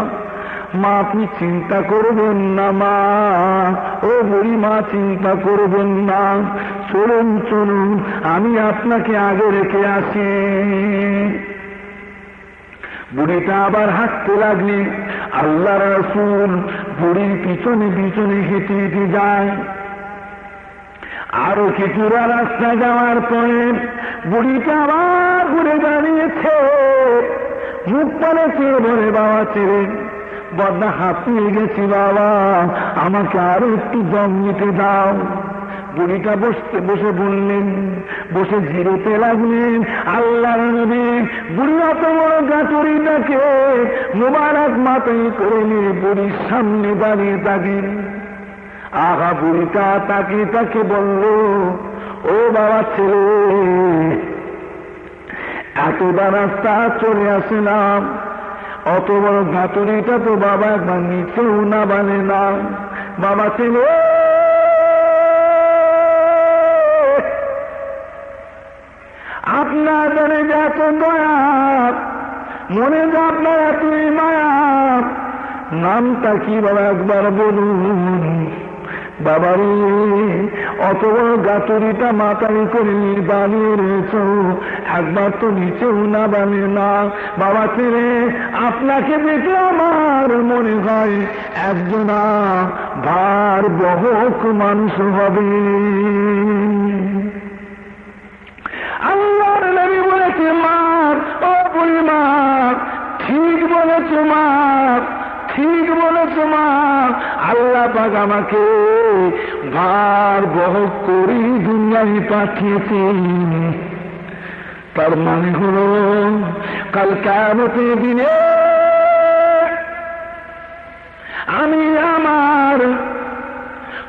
মা আপনি চিন্তা করবেন না মা, ও বুড়ি মা চিন্তা করবেন না, চলুন চলুন আমি আপনাকে আগে রেখে আসি। বুড়িটা আবার হাঁটতে লাগলেন। আল্লাহর রাসূল বুড়ির পিছনে পিছনে হেঁটে হেঁটে যায়। আরো কিছুটা রাস্তা যাওয়ার পরে বুড়িটা আবার ঘুরে দাঁড়িয়েছে, মুখ পানে চেয়ে বলে, বাবা ছেড়ে বড্ডা হাঁপিয়ে গেছি বাবা, আমাকে আরো একটু দম নিতে দাও। বুড়িটা বসে বললেন, বসে জিরোতে লাগলেন। আল্লাহর নবী বুড়ি অত বড় গাঁটুরিটাকে মুবারক মাথায় করে নিয়ে বুড়ির সামনে দাঁড়িয়ে থাকেন। আহা বুড়িটা তাকে বলল, ও বাবা ছেলে, এতটা রাস্তা চলে আসলাম, অত বড় গাঁটুরিটা তো বাবা একবার নিচেও না বানে না। বাবা ছেলে, আপনার মনে যে এত দয়া, মনে যে আপনার এতই মায়া, নামটা কি বাবা একবার বলুন। বাবারে অত বড় গাঁটুরিটা মাথায় করে দাঁড়িয়ে রয়েছ, একবার তো নিচেও না বানে না। বাবা ছেলে, আপনাকে দেখে আমার মনে হয় একজনা ভার বহক মানুষ হবে। আল্লাহর নবী বলেছে, মা ও বুড়ি মা, ঠিক বলেছ মা, ঠিক বলেছ মা, আল্লাহ পাক আমাকে ভার বহক করি দুনিয়ায় পাঠিয়েছেন। তার মানে হল কাল কিয়ামতের দিনে আমি আমার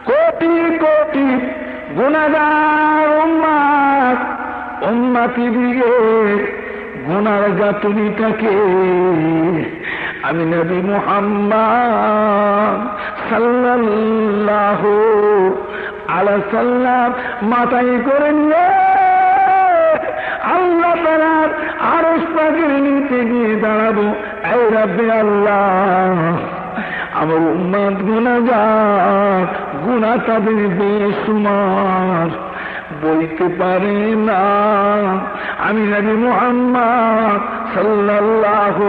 কোটি কোটি গুনাহগার উম্মতি দিকে গুনার গাঁটুরিটাকে আমি নবী মুহাম্মদ সাল্লাল্লাহু আলাইহি সাল্লাম মাথায় করে নিয়ে আল্লাহ তাআলার আরশ পাকের নিচে গিয়ে দাঁড়াবো। এই রব্বে আল্লাহ, আমার উম্মত গুনাহগার, গুনাহ তাদের বেশুমার, বলতে পারে না। আমি নবী মুহাম্মদ সাল্লাল্লাহু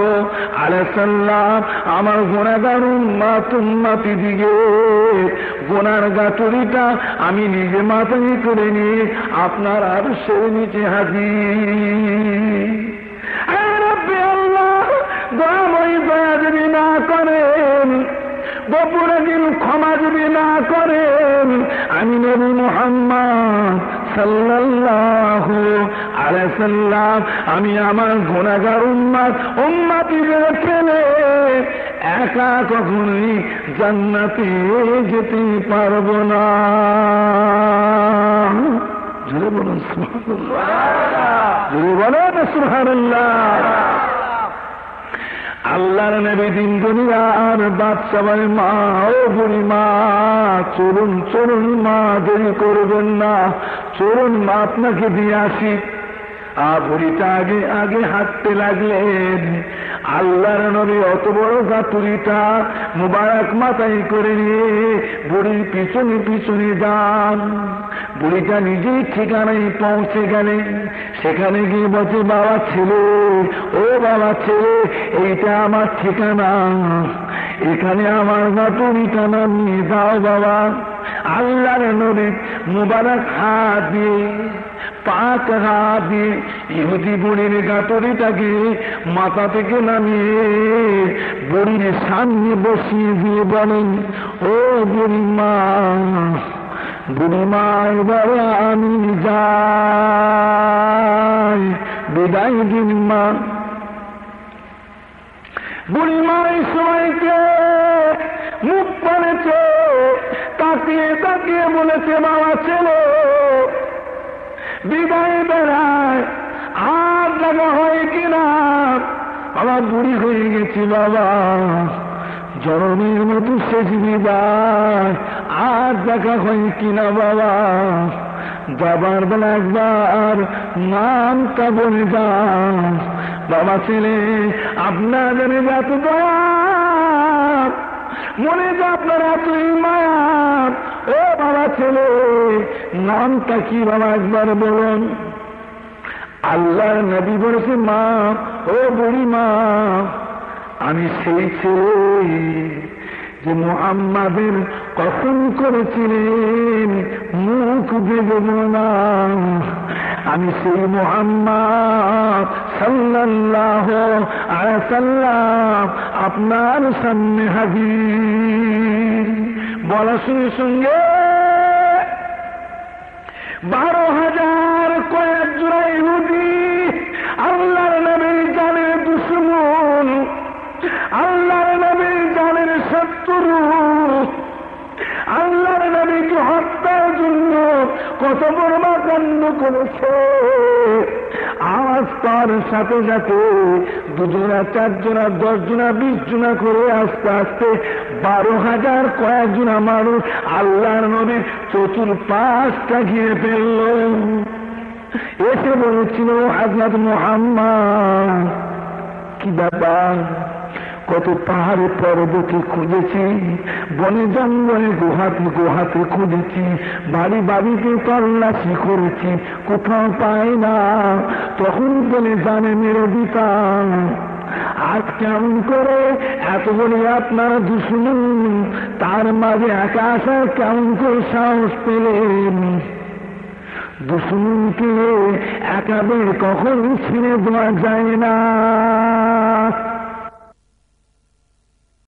আলাইহি সাল্লাম আমার গুনাহগার উম্মতি দিকে গুনার গাঁটুরিটা আমি নিজে মাথায় করে নিয়ে আপনার আরশের নিচে হাজির। রব্বে আল্লাহ, দয়াময় দয়া যদি না করেন, গোপনে দিন ক্ষমা যদি না করেন, আমি নবী মুহাম্মদ সাল্লাল্লাহু আলাইহি সাল্লাম আমি আমার গুনাহগার উম্মতিদের ফেলে একা কখনোই জান্নাতে যেতে পারবো না। জোরে বলুন সুবহানাল্লাহ, জোরে বলুন সুবহানাল্লাহ। আল্লাহর নবী দিন দুনিয়ার বাদশা বলে, মা ও বুড়ি মা, চলুন চলুন মা, দেরি করবেন না, চলুন মা আপনাকে দিয়ে আসি। বুড়িটা আগে আগে হাঁটতে লাগলেন। আল্লাহর নবী অত বড় গাঁটুরিটা মুবারক মাথায় করে নিয়ে বুড়ির পিছনে পিছনে যান। বুড়িটা নিজেই ঠিকানায় পৌঁছে গেলেন। সেখানে গিয়ে বলছে, বাবা ছেলে, ও বাবা ছেলে, এইটা আমার ঠিকানা, এখানে আমার গাঁটুরিটা নামিয়ে দাও বাবা। আল্লাহর নবী মুবারক হাত দিয়ে, পাক হাত দিয়ে ইহুদি বুড়ির গাঁটুরিটাকে মাথা থেকে নামিয়ে বুড়ির সামনে বসিয়ে দিয়ে বলেন, ও বুড়ি মা, বুড়ি মা এবারে আমি যাই, বিদায় দিন মা। বুড়ি মা এই সময়কে মুখ পড়েছে, তাকিয়ে তাকিয়ে বলেছে, বাবা ছেলে, বিদায় বেড়ায় আর দেখা হয় কিনা, আমার বুড়ি হয়ে গেছি বাবা, জনমের মতো শেষ বিদায় আর দেখা হয় কিনা বাবা। যাবার বেলা একবার নামটা বলে যান। বাবা ছেলে, আপনাদের যত দয়া, মনে যে আপনার এতই মায়া, ও বাবা ছেলে নামটা কি বাবা একবার বলুন। আল্লাহর নবী বলেছে, মা ও বুড়ি মা, আমি সেই ছেলে যে মুহাম্মাদের কসম করেছিলেন মুখ দেব না। আমি সেই মুহাম্মদ সাল্লাল্লাহু আলাইহি সাল্লাম আপনার সামনে হাজির। বলার সঙ্গে সঙ্গে 12,000 কয়েক জোড়া ইহুদি আল্লাহর নবীর জানের দুশমন, আল্লাহর নবীর জানের শত্রু, আল্লাহর নবীকে হত্যার জন্য কত বড় কাণ্ড করেছে। আজ তার সাথে সাথে 2 জোড়া 4 জোড়া 10 জোড়া 20 জোড়া করে আস্তে আস্তে 12,000 কয়েক জোড়া মানুষ আল্লাহর নবীর চতুর্পাশটা ঘিরে ফেলল। এসে বলেছিল, হযরত মুহাম্মদ কি ব্যাপার, কত পাহাড়ে পর্বতে খুঁজেছি, বনে জঙ্গলে গুহাতে গুহাতে খুঁজেছি, বাড়ি বাড়িতে তল্লাশি করেছি, কোথাও পাই না। তখন বলে জানে মেরে দিতাম। আজ কেমন করে এত বলে আপনারা দুশমন, তার মাঝে একা আসার কেমন করে সাহস পেলেন? দুশমনকে একাবে কখন ছিঁড়ে দেওয়া যায় না।